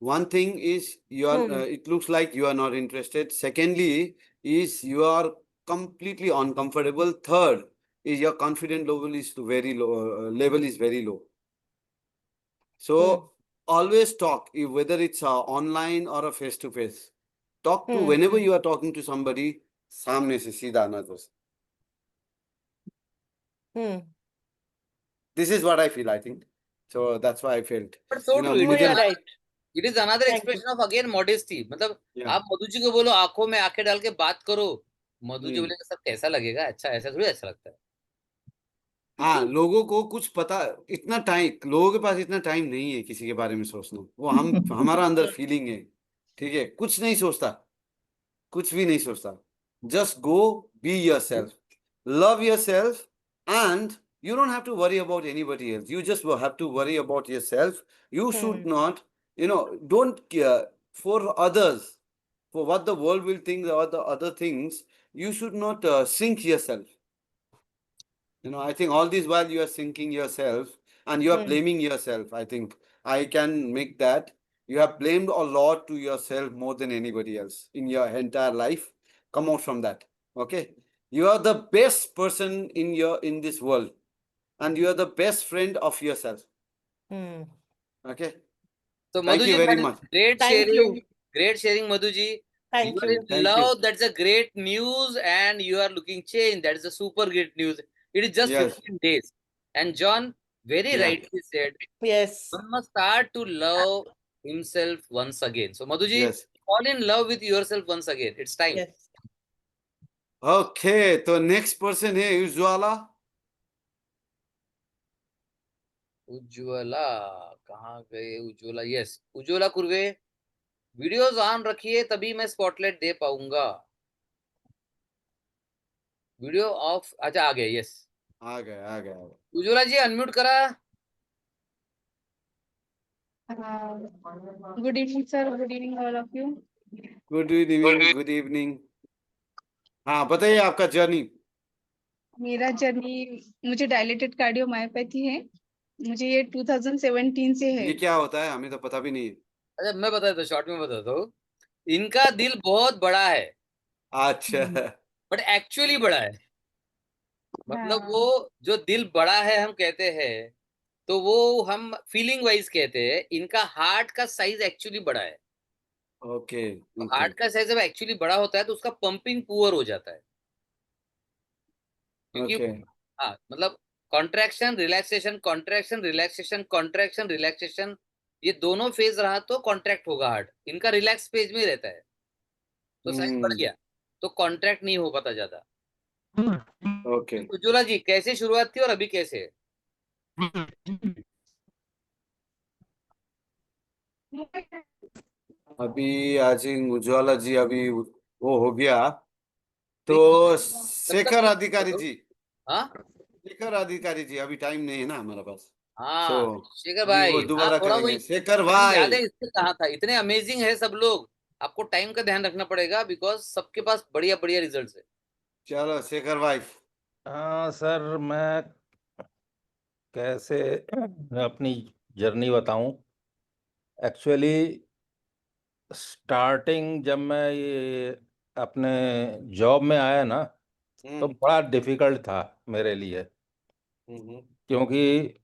one thing is you are Hmm. it looks like you are not interested. Secondly is you are completely uncomfortable. Third is your confidence level is very low. Level is very low. So Hmm. always talk, whether it's online or a face to face. Talk to Hmm. whenever you are talking to somebody. सामने से सीधा नजर से. Hmm. This is what I feel, I think. So that's why I felt. But so true, No, you're right. it is another Thank you. expression of again modesty, मतलब Yeah. आप मधु जी को बोलो आंखों में आंखें डाल के बात करो, मधु जी हम्म। बोलेगा सर कैसा लगेगा, अच्छा ऐसा थोड़ी अच्छा लगता है, हाँ, क्योंकि लोगों को कुछ पता, इतना टाइम, लोगों के पास इतना टाइम नहीं है किसी के बारे में सोचना. वो हमारा अंदर फीलिंग है, ठीक है, कुछ नहीं सोचता, कुछ भी नहीं सोचता. Just go, be yourself, love yourself, and you don't have to worry about anybody else. You just have to worry about yourself. You should Hmm. not, don't care for others, for what the world will think or the other things. You should not sink yourself. I think all this while you are sinking yourself and you are Hmm. blaming yourself. I think I can make that. You have blamed a lot to yourself more than anybody else in your entire life. Come out from that. Okay. You are the best person in this world, and you are the best friend of yourself. Hmm. Okay. So Thank Madhu you ji, very much. Thank you. great sharing, Madhu ji. Thank You are you. in Thank love. you. That's a great news, and you are looking change. That is a super great news. It is just Yes. 15 days. And John very Yeah. rightly said, Yes. one must start to love himself once again. So Madhu ji, Yes. fall in love with yourself once again. It's time. Yes. Okay. तो next person है उज्ज्वला. उज्ज्वला कहाँ गए? Ujjwala, yes, Ujjwala Kurve, videos on रखिए तभी मैं spotlight दे पाऊंगा. Video of, अच्छा आ गया, यस. आ गया. उज्ज्वला जी अनम्यूट करा. Good evening, sir. Good evening, all of you. Good evening. हाँ, बताइए आपका जर्नी. मेरा जर्नी, मुझे डायलेटेड कार्डियोमायोपैथी है. मुझे ये 2017 से है. ये क्या होता है? हमें तो पता भी नहीं है. अच्छा मैं बता देता हूँ, शॉर्ट में बताता हूँ. इनका दिल बहुत बड़ा है, अच्छा. बट एक्चुअली बड़ा है. मतलब हाँ. वो जो दिल बड़ा है हम कहते हैं, तो वो हम फीलिंग वाइज कहते हैं. इनका हार्ट का साइज एक्चुअली बड़ा है. ओके. हार्ट का साइज जब एक्चुअली बड़ा होता है तो उसका पंपिंग पुअर हो जाता है. क्योंकि ओके. हाँ, मतलब contraction relaxation, contraction relaxation, contraction relaxation, ये दोनों फेज रहा तो कॉन्ट्रैक्ट होगा हार्ट. इनका रिलैक्स फेज में रहता है, तो साइज बढ़ गया तो कॉन्ट्रैक्ट नहीं हो पाता ज्यादा. ओके. उज्ज्वला जी कैसे शुरुआत थी और अभी कैसे है? अभी आज उज्ज्वला जी अभी वो हो गया तो शेखर अधिकारी जी. हाँ शेखर अधिकारी जी, अभी टाइम नहीं है ना हमारे पास. हाँ, So, शेखर अभी भाई, वो हाँ दोबारा थोड़ा करेंगे. वही शेखर याद भाई. है. इससे कहा था, इतने अमेजिंग है सब लोग. आपको टाइम का ध्यान रखना पड़ेगा बिकॉज सबके पास बढ़िया बढ़िया रिजल्ट है. चलो शेखर भाई. हाँ सर, मैं कैसे अपनी जर्नी बताऊं. एक्चुअली स्टार्टिंग जब मैं ये अपने जॉब में आया ना, तो बड़ा डिफिकल्ट था मेरे लिए, क्योंकि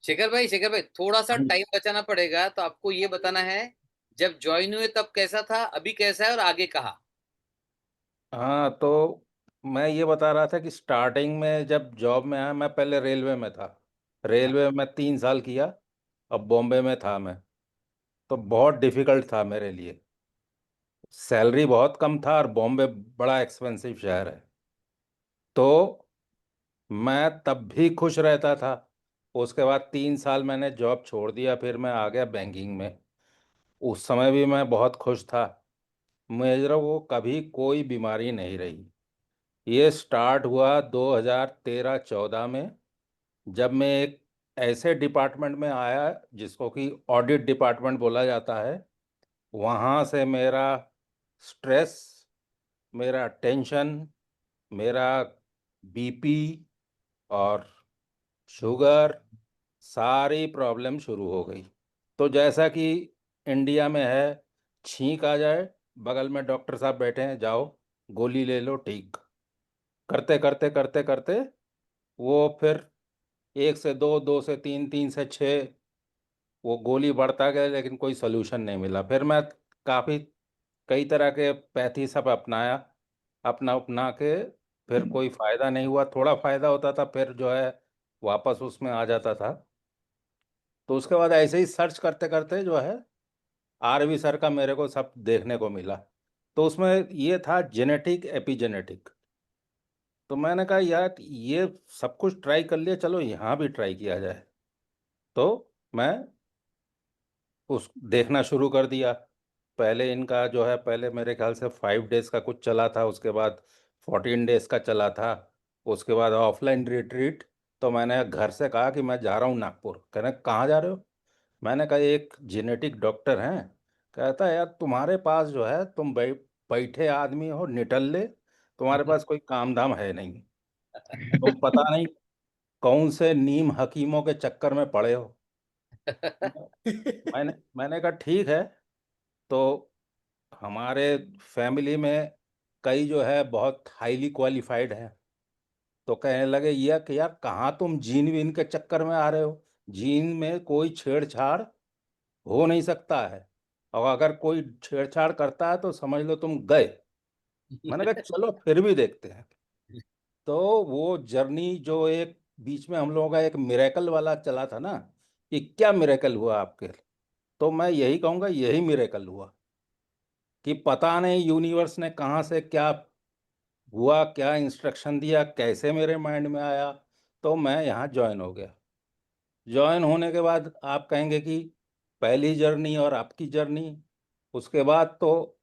शेखर भाई थोड़ा सा टाइम बचाना पड़ेगा. तो आपको ये बताना है जब ज्वाइन हुए तब कैसा था, अभी कैसा है और आगे कहा. हाँ, तो मैं ये बता रहा था कि स्टार्टिंग में जब जॉब में आया, मैं पहले रेलवे में था. रेलवे में 3 साल किया, अब बॉम्बे में था मैं. तो बहुत डिफिकल्ट था मेरे लिए. सैलरी बहुत कम था और बॉम्बे बड़ा एक्सपेंसिव शहर है. तो मैं तब भी खुश रहता था. उसके बाद 3 साल मैंने जॉब छोड़ दिया, फिर मैं आ गया बैंकिंग में. उस समय भी मैं बहुत खुश था. मेरे को कभी कोई बीमारी नहीं रही. ये स्टार्ट हुआ 2013-14 में, जब मैं एक ऐसे डिपार्टमेंट में आया जिसको कि ऑडिट डिपार्टमेंट बोला जाता है. वहाँ से मेरा स्ट्रेस, मेरा टेंशन, मेरा बीपी और शुगर, सारी प्रॉब्लम शुरू हो गई. तो जैसा कि इंडिया में है, छींक आ जाए, बगल में डॉक्टर साहब बैठे हैं, जाओ गोली ले लो, ठीक. करते करते करते करते वो फिर 1 से 2, 2 से 3, 3 से 6, वो गोली बढ़ता गया, लेकिन कोई सोल्यूशन नहीं मिला. फिर मैं काफ़ी कई तरह के पैथी सब अपना अपना के, फिर कोई फ़ायदा नहीं हुआ. थोड़ा फ़ायदा होता था, फिर जो है वापस उसमें आ जाता था. तो उसके बाद ऐसे ही सर्च करते करते जो है आरवी सर का मेरे को सब देखने को मिला. तो उसमें ये था जेनेटिक एपिजेनेटिक. तो मैंने कहा यार ये सब कुछ ट्राई कर लिया, चलो यहाँ भी ट्राई किया जाए. तो मैं उस देखना शुरू कर दिया. पहले इनका जो है, पहले मेरे ख्याल से 5 डेज का कुछ चला था, उसके बाद 14 डेज का चला था, उसके बाद ऑफलाइन रिट्रीट. तो मैंने घर से कहा कि मैं जा रहा हूँ नागपुर. कहने कहाँ जा रहे हो? मैंने कहा एक जेनेटिक डॉक्टर हैं. कहता है यार तुम्हारे पास जो है, तुम बैठे आदमी हो निठल्ले, तुम्हारे पास कोई काम धाम है नहीं, तुम पता नहीं कौन से नीम हकीमों के चक्कर में पड़े हो. मैंने कहा ठीक है। तो हमारे फैमिली में कई जो है बहुत हाईली क्वालिफाइड हैं, तो कहने लगे ये कि यार कहाँ तुम जीन वीन के चक्कर में आ रहे हो, जीन में कोई छेड़छाड़ हो नहीं सकता है, और अगर कोई छेड़छाड़ करता है तो समझ लो तुम गए। मैंने कहा चलो फिर भी देखते हैं। तो वो जर्नी जो एक बीच में हम लोगों का एक मिरेकल वाला चला था ना, कि क्या मिरेकल हुआ आपके, तो मैं यही कहूँगा यही मिरेकल हुआ कि पता नहीं यूनिवर्स ने कहाँ से क्या हुआ, क्या इंस्ट्रक्शन दिया, कैसे मेरे माइंड में आया, तो मैं यहाँ ज्वाइन हो गया। ज्वाइन होने के बाद आप कहेंगे कि पहली जर्नी और आपकी जर्नी, उसके बाद तो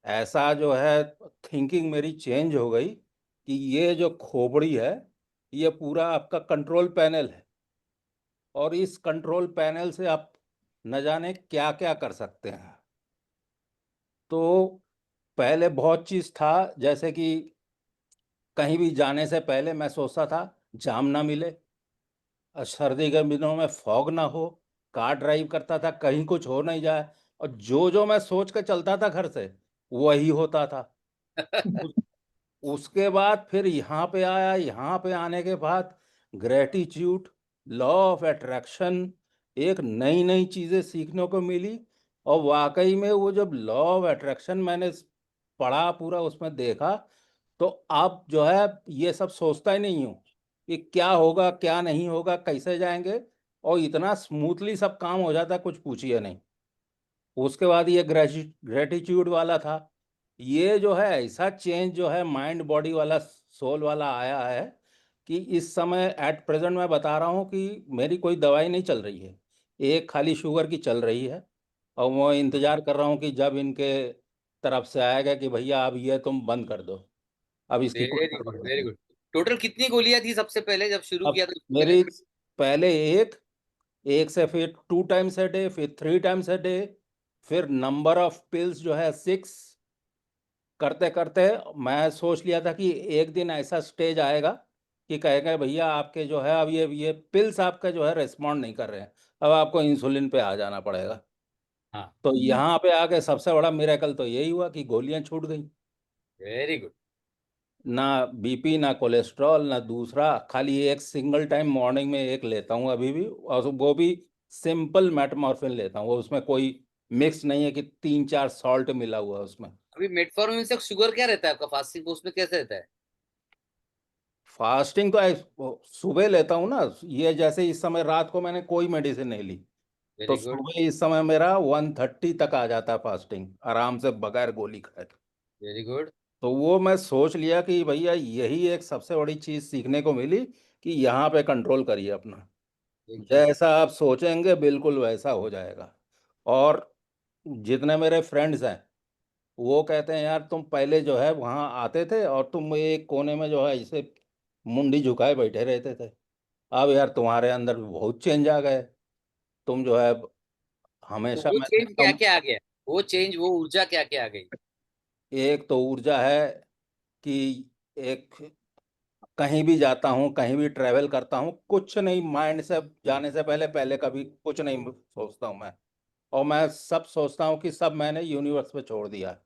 ऐसा जो है थिंकिंग मेरी चेंज हो गई कि ये जो खोपड़ी है ये पूरा आपका कंट्रोल पैनल है, और इस कंट्रोल पैनल से आप न जाने क्या क्या कर सकते हैं। तो पहले बहुत चीज़ था, जैसे कि कहीं भी जाने से पहले मैं सोचता था जाम ना मिले, सर्दी के दिनों में फॉग ना हो, कार ड्राइव करता था कहीं कुछ हो नहीं जाए, और जो मैं सोच के चलता था घर से वही होता था। उस, उसके बाद फिर यहाँ पे आया, यहाँ पे आने के बाद ग्रेटिट्यूड, लॉ ऑफ अट्रैक्शन, एक नई नई चीज़ें सीखने को मिली। और वाकई में वो जब लॉ ऑफ अट्रैक्शन मैंने पढ़ा पूरा, उसमें देखा, तो अब जो है ये सब सोचता ही नहीं हूँ कि क्या होगा क्या नहीं होगा कैसे जाएंगे, और इतना स्मूथली सब काम हो जाता है कुछ पूछिए नहीं। उसके बाद ये ग्रेटिट्यूड वाला था। ये जो है ऐसा चेंज जो है माइंड बॉडी वाला सोल वाला आया है कि इस समय एट प्रेजेंट मैं बता रहा हूँ कि मेरी कोई दवाई नहीं चल रही है, एक खाली शुगर की चल रही है, और मैं इंतजार कर रहा हूँ कि जब इनके तरफ से आएगा कि भैया अब ये तुम बंद कर दो, अब इसकी कोई वेरी गुड, गड़बड़ वेरी नहीं। गुड। टोटल कितनी गोलियां थी सबसे पहले जब शुरू अब किया था उसके मेरी पहले? पहले एक से फिर 2 टाइम्स अ डे, फिर 3 टाइम्स अ डे, फिर नंबर ऑफ पिल्स जो है 6, करते करते मैं सोच लिया था कि एक दिन ऐसा स्टेज आएगा कि कहेगा भैया आपके जो है अब ये पिल्स आपका जो है रिस्पॉन्ड नहीं कर रहे हैं, अब आपको इंसुलिन पे आ जाना पड़ेगा। हाँ, तो यहाँ पे आके सबसे बड़ा मिरेकल तो यही हुआ कि गोलियां छूट गई, वेरी गुड। ना बीपी ना कोलेस्ट्रॉल ना दूसरा, खाली एक सिंगल टाइम मॉर्निंग में एक लेता हूँ अभी भी, और वो भी सिंपल मेटमॉर्फिन लेता हूँ, उसमें कोई मिक्स नहीं है कि 3 4 सॉल्ट मिला हुआ है उसमें। अभी मेटफॉर्मिन से शुगर क्या रहता है आपका, फास्टिंग उसमें कैसे रहता है? फास्टिंग तो वो सुबह लेता हूँ ना, ये जैसे इस समय रात को मैंने कोई मेडिसिन नहीं ली, तो वेरी गुड, सुबह इस समय मेरा 130 तक आ जाता है फास्टिंग आराम से बगैर गोली खाए। Very good. तो वो मैं सोच लिया कि भैया यही एक सबसे बड़ी चीज सीखने को मिली कि यहाँ पे कंट्रोल करिए अपना, एकदम। जैसा आप सोचेंगे बिल्कुल वैसा हो जाएगा। और जितने मेरे फ्रेंड्स हैं वो कहते हैं यार तुम पहले जो है वहाँ आते थे और तुम एक कोने में जो है ऐसे मुंडी झुकाए बैठे रहते थे, अब यार तुम्हारे अंदर भी बहुत चेंज आ गए, तुम जो है तो हमेशा वो मैं चेंज देखता क्या हूँ। क्या आ गया? वो चेंज, वो ऊर्जा क्या क्या आ गई? एक तो ऊर्जा है कि एक कहीं भी जाता हूँ कहीं भी ट्रैवल करता हूँ कुछ नहीं, माइंड से जाने से पहले पहले कभी कुछ नहीं सोचता हूँ मैं, और मैं सब सोचता हूँ कि सब मैंने यूनिवर्स पे छोड़ दिया है,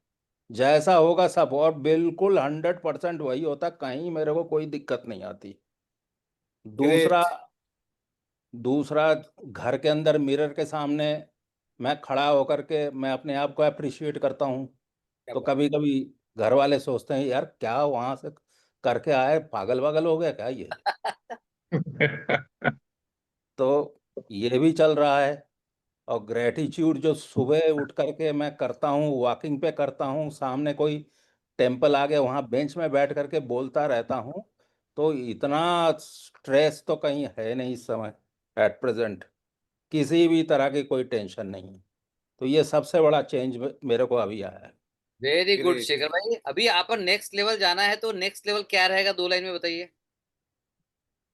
जैसा होगा सब, और बिल्कुल 100% वही होता, कहीं मेरे को कोई दिक्कत नहीं आती। दूसरा ग्रेट। दूसरा घर के अंदर मिरर के सामने मैं खड़ा होकर के मैं अपने आप को अप्रिशिएट करता हूँ, क्या तो बात। कभी कभी घर वाले सोचते हैं यार क्या वहां से करके आए, पागल वागल हो गया क्या ये। तो ये भी चल रहा है। और ग्रेटिट्यूड जो सुबह उठ करके मैं करता हूँ, वॉकिंग पे करता हूँ, सामने कोई टेम्पल आ गया वहाँ बेंच में बैठ करके बोलता रहता हूँ, तो इतना स्ट्रेस तो कहीं है नहीं इस समय एट प्रेजेंट, किसी भी तरह की कोई टेंशन नहीं है। तो ये सबसे बड़ा चेंज मेरे को अभी आया है। Very good great. शेखर भाई। अभी आप नेक्स्ट लेवल जाना है तो नेक्स्ट लेवल क्या रहेगा, 2 लाइन में बताइए।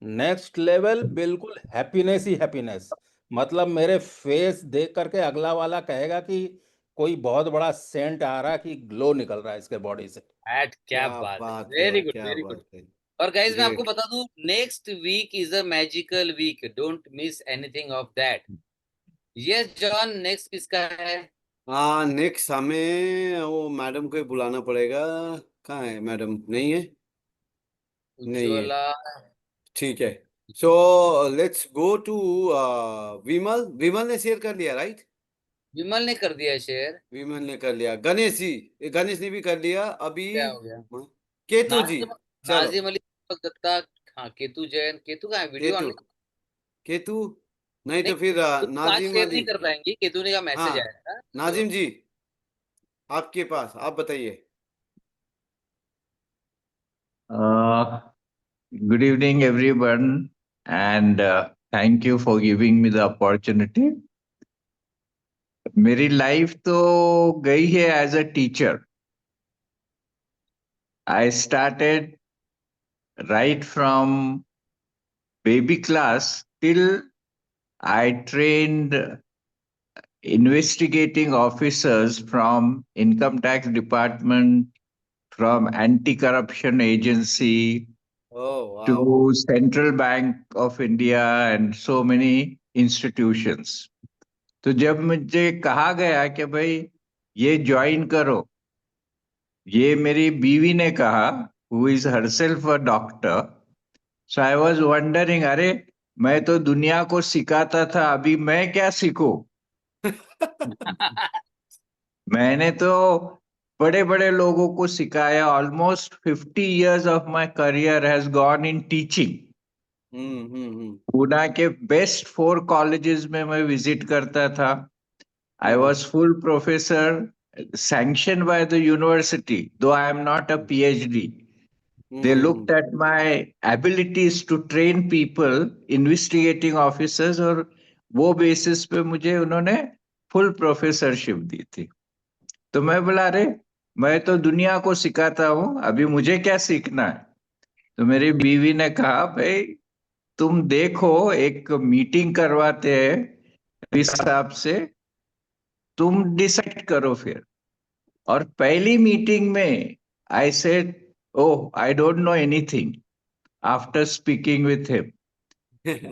नेक्स्ट लेवल बिल्कुल हैप्पीनेस ही हैप्पीनेस, मतलब मेरे फेस देख करके अगला वाला कहेगा कि कोई बहुत बड़ा सेंट आ रहा है कि ग्लो निकल रहा है इसके बॉडी से। एट, क्या क्या बात है, बात है, वेरी गुड, क्या वेरी गुड। बात है। और गाइज मैं आपको ग्रेट। बता दूं, next week is a magical week, don't miss anything of that. Yes John, next किसका है? हाँ, नेक्स्ट हमें वो मैडम को ही बुलाना पड़ेगा। कहाँ है मैडम? नहीं है, नहीं है। उज्ज्वला। ठीक है, सो लेट्स गो टू विमल। विमल ने शेयर कर लिया, राइट? विमल ने कर दिया शेयर। विमल ने कर लिया। गणेश जी, गणेश ने भी कर लिया अभी। क्या हो गया? हाँ, केतु जी, नाजिम, चलो। नाजिम अली, दीपक दत्ता। हाँ, केतु जैन। केतु का है वीडियो केतु, ऑन? केतु नहीं नहीं, तो फिर केतु आज नाजिम शेयर अली। नहीं कर पाएंगी, केतु ने का हाँ, मैसेज आया था तो। नाजिम जी, आपके पास, आप बताइए। Good evening, everyone, and thank you for giving me the opportunity. मेरी लाइफ तो गई है as a teacher. I started right from baby class till I trained investigating officers from income tax department, from anti-corruption agency, Oh, wow. to Central Bank of India and so many institutions. तो जब मुझे कहा गया कि भाई ये join करो, ये मेरी बीवी ने कहा, who is herself a doctor. So I was wondering, अरे मैं तो दुनिया को सिखाता था, अभी मैं क्या सीखूं? मैंने तो बड़े बड़े लोगों को सिखाया. Almost 50 years of my career has gone in teaching. Poona के बेस्ट 4 कॉलेजेस में मैं विजिट करता था. I was full professor, sanctioned by the university, though I am not a PhD. They looked at my abilities to train people, investigating officers, और वो basis पे मुझे उन्होंने फुल प्रोफेसरशिप दी थी. तो मैं बोला, अरे मैं तो दुनिया को सिखाता हूँ, अभी मुझे क्या सीखना है? तो मेरी बीवी ने कहा, भाई तुम देखो, एक मीटिंग करवाते हैं इस हिसाब से, तुम डिसाइड करो फिर. और पहली मीटिंग में I said, oh I don't know anything, after speaking with him.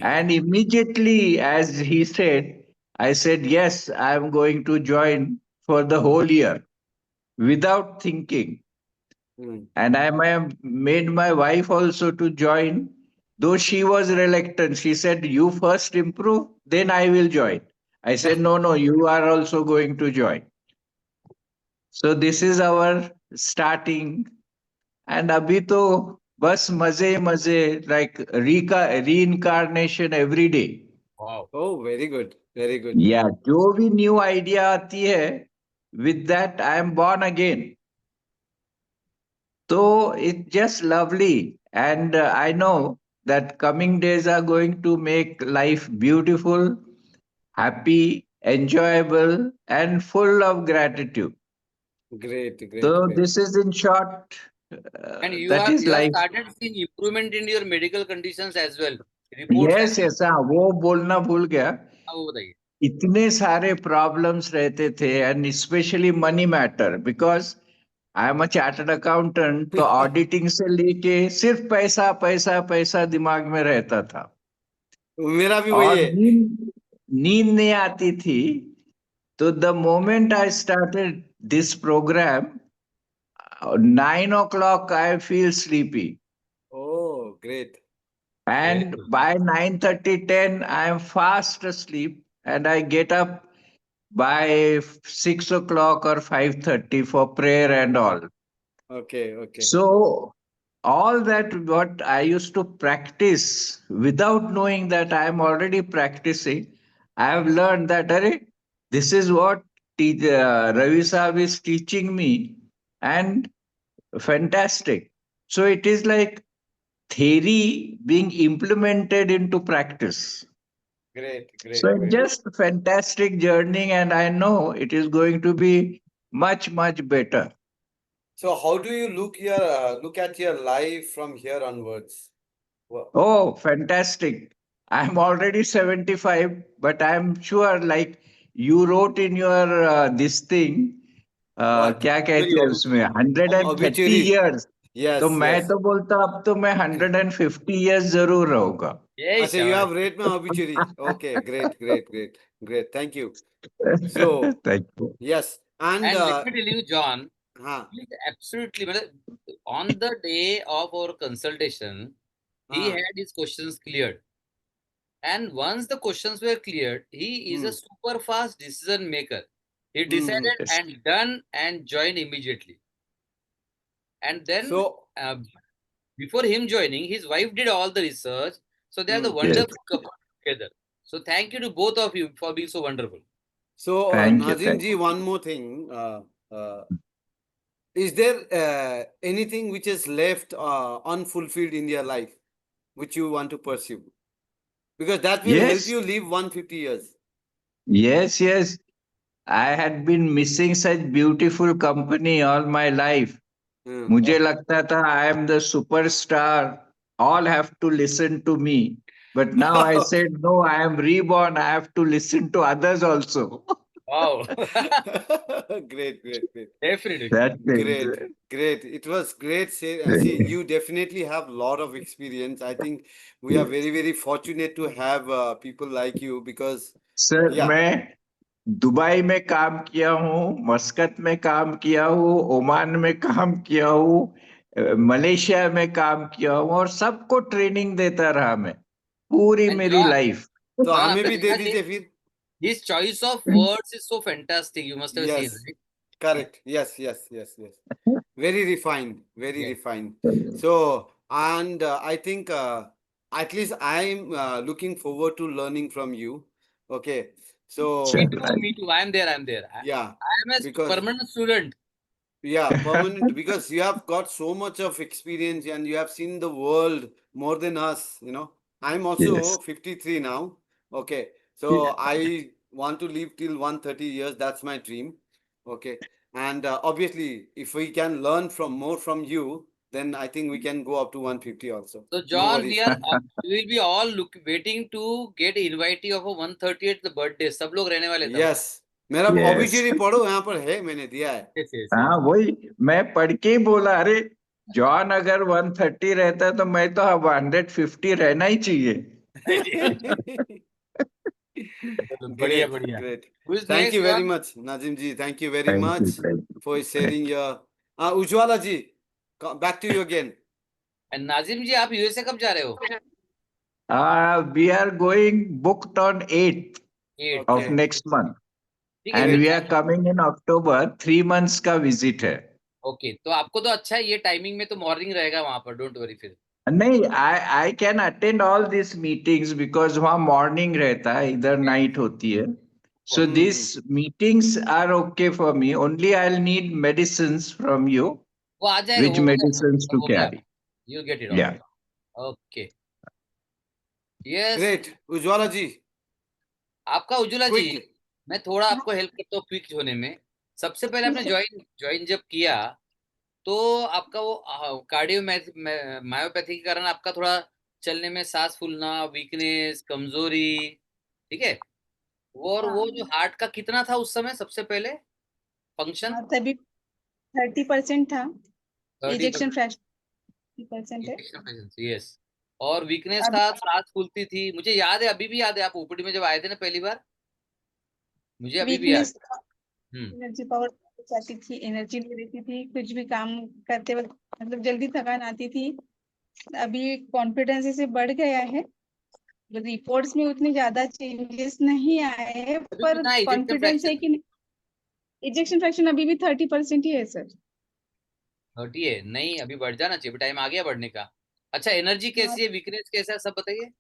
And immediately, as he said, I said, yes, I am going to join for the whole year without thinking. And made my wife also to join, though she was reluctant. She said, you first improve, then I will join. I said, no, no, you are also going to join. So this is our starting. And abhi to bas maze, like reincarnation every day. Wow. Oh, very good. Very good. Yeah, जो भी new idea आती है, with that I am born again. So it's just lovely. And I know that coming days are going to make life beautiful, happy, enjoyable, and full of gratitude. Great, great, So great. this is in short, And you that is have life. started seeing improvement in your medical conditions as well. Reports Yes, yes, हाँ, वो बोलना भूल गया. वो बताइए. इतने सारे problems रहते थे, and specially money matter, because I am a chartered accountant. तो ऑडिटिंग से लेके सिर्फ पैसा पैसा पैसा दिमाग में रहता था. मेरा भी वही और है. नींद नहीं आती थी. तो the moment I started this program, 9 o'clock I feel sleepy. Oh, great. And by 9:30, 10, I am fast asleep, and I get up by 6 o'clock or 5:30 for prayer and all. Okay, okay. So all that what I used to practice without knowing that I am already practicing, I have learned that this is what Ravi Saab is teaching me, and fantastic. So it is like theory being implemented into practice. Great, great, So it's great. just a fantastic journey, and I know it is going to be much, much better. So how do you look at your life from here onwards? Wow. Oh, fantastic. I'm already 75, but I'm sure, like you wrote in your this thing, What? क्या कहते हैं उसमें, 130 Obituary. years. Yes, तो मैं yes. तो बोलता अब तो मैं 150 years जरूर रहूंगा. Yay, अच्छा, you शाबाश. have read my obituary. Okay, great. Thank you. So, Thank you. yes, and And let me tell you, John, हाँ, he's absolutely, on the day of our consultation, he हाँ, had his questions cleared. And once the questions were cleared, he is a super fast decision maker. He decided Yes. and done and joined immediately. And then so, before him joining, his wife did all the research. So they are the Hmm. wonderful couple together. So thank you to both of you for being so wonderful. so Thank you. Nazim Thank ji, you. one more thing. Is there anything which is left unfulfilled in your life, which you want to pursue? Because that will help Yes. you live 150 years. Yes. I had been missing such beautiful company all my life. Hmm. मुझे लगता था I am the superstar. All have to listen to me. But now I said, no, I am reborn. I have to listen to others also. Wow. Great. Definitely. That's it. Great. It was great. Great. See, you definitely have a lot of experience. I think we are very, very fortunate to have people like you because, sir yeah. मैं Dubai में काम किया हूँ, मस्कत में काम किया हूँ, Oman में काम किया हूँ, मलेशिया में काम किया हूँ और सबको ट्रेनिंग देता रहा मैं पूरी And मेरी John, लाइफ. तो John, हमें आपने भी दे देखा दीजिए फिर. his choice of words is so fantastic. You must have seen, Yes. right? Correct. Yes. Very refined. Yes. So, and I think at least I'm looking forward to learning from you. Okay. So, Me too. I'm there. yeah, I am a because permanent student. yeah, permanent because you have got so much of experience and you have seen the world more than us, you know. I'm also Yes. 53 now. Okay. So I want to live till 130 years. That's my dream. Okay. And obviously, if we can learn more from you, then I think we can go up to 150 also. So, No John, worries. we will be all waiting to get invitee of a 130th birthday. सब लोग रहने वाले तब. Yes. मेरा Yes. obituary पढ़ो, यहाँ पर है, मैंने दिया है. Yes. हाँ वही मैं पढ़ के ही बोला, अरे जॉन अगर 130 रहता तो मैं तो अब 150 रहना ही चाहिए. बढ़िया. Great. Who is Thank next, you very John? much, Nazim ji. Thank you very Thank much you, thank you. for sharing your. Ujwala ji, back to you again. And Nazim ji, आप USA कब जा रहे हो? We are going booked on 8th of Okay. next month. ठीक है. And we are coming in October. 3 months का visit है. Okay, तो आपको तो अच्छा है, ये टाइमिंग में तो मॉर्निंग रहेगा वहां पर. डोंट वरी फिर. नहीं, I can attend all these meetings because वहाँ morning रहता है, इधर night होती है. So these meetings are okay for me. Only I'll need medicines from you. वो आ जाएगा. Which medicines to carry? You'll get it all. Yeah. Okay. Yes. Great. Ujwala ji. आपका उज्ज्वला जी, Quick. मैं थोड़ा आपको हेल्प करता हूँ क्विक होने में. सबसे पहले आपने ज्वाइन जब किया तो आपका वो कार्डियो मायोपैथी के कारण आपका थोड़ा चलने में सांस फूलना, वीकनेस, कमजोरी, ठीक है. वो जो हार्ट का कितना था उस समय सबसे पहले फंक्शन? तभी 30% था. 30%. इजेक्शन फ्रैक्शन 30% है. यस. और वीकनेस था, सांस फूलती थी. मुझे याद है, अभी भी याद है, आप ओपीडी में जब आए थे ना पहली बार, मुझे अभी भी याद है. एनर्जी पावर जाती थी, एनर्जी नहीं रहती थी, कुछ भी काम करते वक्त मतलब जल्दी थकान आती थी. अभी कॉन्फिडेंस से बढ़ गया है. रिपोर्ट्स में उतने ज्यादा चेंजेस नहीं आए हैं, पर कॉन्फिडेंस है कि इजेक्शन फ्रैक्शन अभी भी 30% ही है सर. 30 है? नहीं, अभी बढ़ जाना चाहिए, टाइम आ गया बढ़ने का. अच्छा, एनर्जी कैसी है, वीकनेस कैसा है, सब बताइए.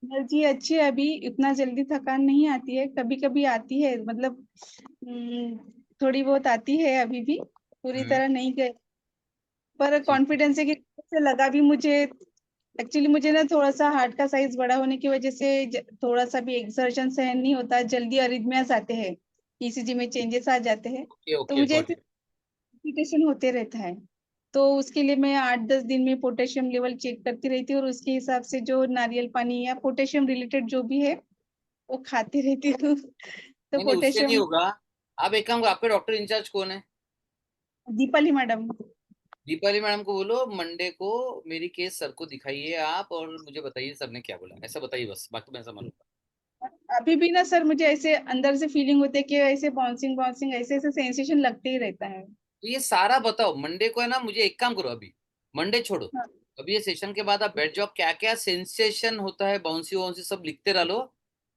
एनर्जी अच्छी है, अभी इतना जल्दी थकान नहीं आती है. कभी कभी आती है, मतलब थोड़ी बहुत आती है, अभी भी पूरी तरह नहीं गए, पर कॉन्फिडेंस है कि लगा भी मुझे. एक्चुअली मुझे ना थोड़ा सा हार्ट का साइज बड़ा होने की वजह से थोड़ा सा भी एक्सर्शन सहन नहीं होता, जल्दी अरिथमियास आते हैं, ईसीजी में चेंजेस आ जाते हैं. तो मुझे इरिटेशन होते रहता है. तो उसके लिए मैं 8-10 दिन में पोटेशियम लेवल चेक करती रहती हूँ और उसके हिसाब से जो नारियल पानी या पोटेशियम रिलेटेड जो भी है वो खाती रहती हूँ. तो नहीं, उससे नहीं पोटेशियम. होगा. आप एक काम करो, आपके डॉक्टर इंचार्ज कौन है? दीपाली मैडम. दीपाली मैडम को बोलो मंडे को मेरी केस सर को दिखाइए आप और मुझे बताइए सर ने क्या बोला, ऐसा बताइए बस, बाकी मैं संभालूंगा। अभी भी ना सर मुझे ऐसे अंदर से फीलिंग होती है कि ऐसे बाउंसिंग बाउंसिंग ऐसे ऐसे सेंसेशन लगते ही रहता है। तो ये सारा बताओ मंडे को, है ना। मुझे एक काम करो, अभी मंडे छोड़ो, हाँ, अभी ये सेशन के बाद आप बैठ जाओ, क्या क्या सेंसेशन होता है, बाउंसी वाउंसी सब लिखते रह लो,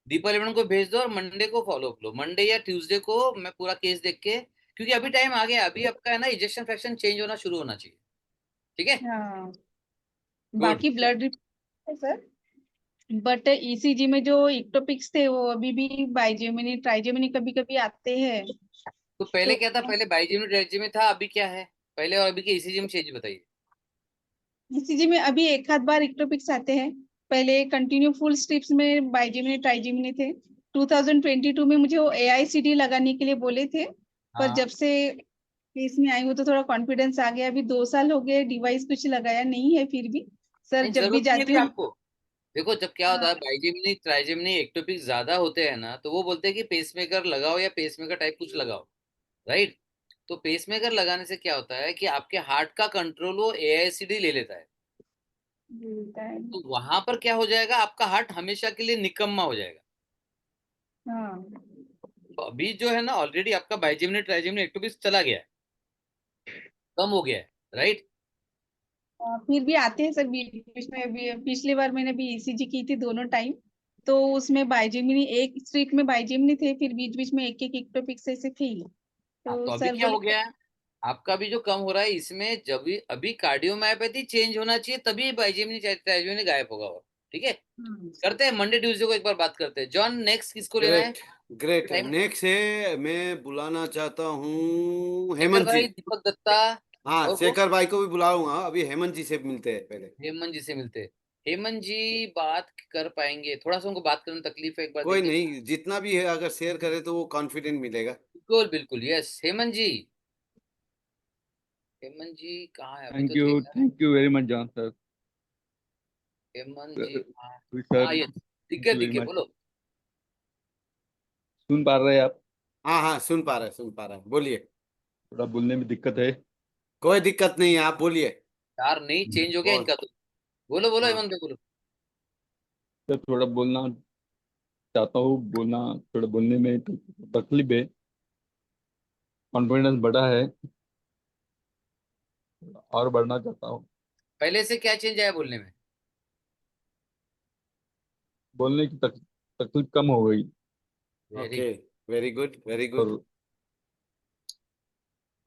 दीपाली मैडम को भेज दो और मंडे को फॉलो अप लो। मंडे या ट्यूसडे को मैं पूरा केस देख के, क्योंकि अभी टाइम आ गया, अभी आपका है ना इजेक्शन फ्रैक्शन चेंज होना शुरू होना चाहिए। ठीक है, हाँ। गुड। बाकी ब्लड रिपोर्ट है सर, बट ईसीजी में जो इक्टोपिक्स थे वो अभी भी बाइजेमिनी ट्राइजेमिनी कभी कभी आते हैं। तो पहले तो क्या था, पहले बाईजीमी ट्राइजीमी था, अभी क्या है पहले और अभी के ईसीजी में चेंज बताइए। ईसीजी में अभी एक आध बार इक्टोपिक्स आते हैं। पहले कंटिन्यू फुल स्ट्रिप्स में बाइजेमिनी ट्राइजेमिनी थे। 2022 में मुझे वो एआईसीडी लगाने के लिए बोले थे, पर हाँ, जब से केस में आई हूँ तो थोड़ा कॉन्फिडेंस आ गया। अभी 2 साल हो गए, डिवाइस कुछ लगाया नहीं है, फिर भी सर नहीं जब भी जरूरत नहीं है जाती अभी हूँ। आपको। देखो जब क्या होता हाँ, है, बाईजेमिनी ट्राइजेमिनी एक्टोपिक ज्यादा होते हैं ना, तो वो बोलते हैं कि पेसमेकर लगाओ या पेसमेकर टाइप कुछ लगाओ, राइट। तो पेसमेकर लगाने से क्या होता है कि आपके हार्ट का कंट्रोल वो एआईसीडी ले लेता है। मिलता है। तो वहां पर क्या हो जाएगा, आपका हार्ट हमेशा के लिए निकम्मा हो जाएगा। हाँ, तो अभी जो है ना ऑलरेडी आपका बाईजेमिनी ट्राइजेमिनी एक्टोपिक चला गया है, कम हो गया है, राइट। फिर भी आते हैं सर बीच बीच में। अभी पिछली बार मैंने भी ईसीजी की थी दोनों टाइम, तो उसमें बाइजेमिनी एक स्ट्रिप में बाइजेमिनी थे, फिर बीच बीच में एक एक इक्टोपिक्स ऐसे थे। हाँ, तो तो अभी सर क्या हो बोले गया है, आपका भी जो कम हो रहा है इसमें, जब भी अभी कार्डियोमायोपैथी चेंज होना चाहिए तभी बाईजेमिनी ट्राइजेमिनी गायब होगा। और ठीक है, करते हैं मंडे ट्यूसडे को एक बार बात करते हैं। जॉन नेक्स्ट किसको लेना है ग्रेट ग्रेट। टाइम? नेक्स्ट है, मैं बुलाना चाहता हूँ शेखर हेमंत जी। भाई, दीपक दत्ता, हाँ, और कौन? शेखर भाई को भी बुलाऊंगा, अभी हेमंत जी से मिलते हैं पहले। हेमंत जी से मिलते हैं। हेमंत जी बात कर पाएंगे? थोड़ा सा उनको बात करने में तकलीफ है, एक बार कोई देखिए। नहीं, जितना भी है अगर शेयर करे तो वो कॉन्फिडेंट मिलेगा। बिल्कुल बिल्कुल, यस हेमंत जी। हेमंत जी कहाँ है, अभी तो थे यार। Thank you very much John sir. Hemant ji कहाँ है? सर हाँ ये थैंक दिखे यू वेरी दिखे, मच। बोलो। सुन पा रहे हैं आप? हाँ हाँ, सुन पा रहा है, बोलिए। थोड़ा बोलने में दिक्कत है। कोई दिक्कत नहीं है, आप बोलिए। यार नहीं चेंज हो गया बहुत। इनका तो। बोलो बोलो हाँ, हेमंत भाई बोलो। सर थोड़ा बोलना चाहता हूँ, थोड़ा बोलने में तकलीफ है। कॉन्फिडेंस बढ़ा है और बढ़ना चाहता हूँ। पहले से क्या चेंज आया बोलने में? बोलने की तकलीफ कम हो गई। Very okay, very good very good. और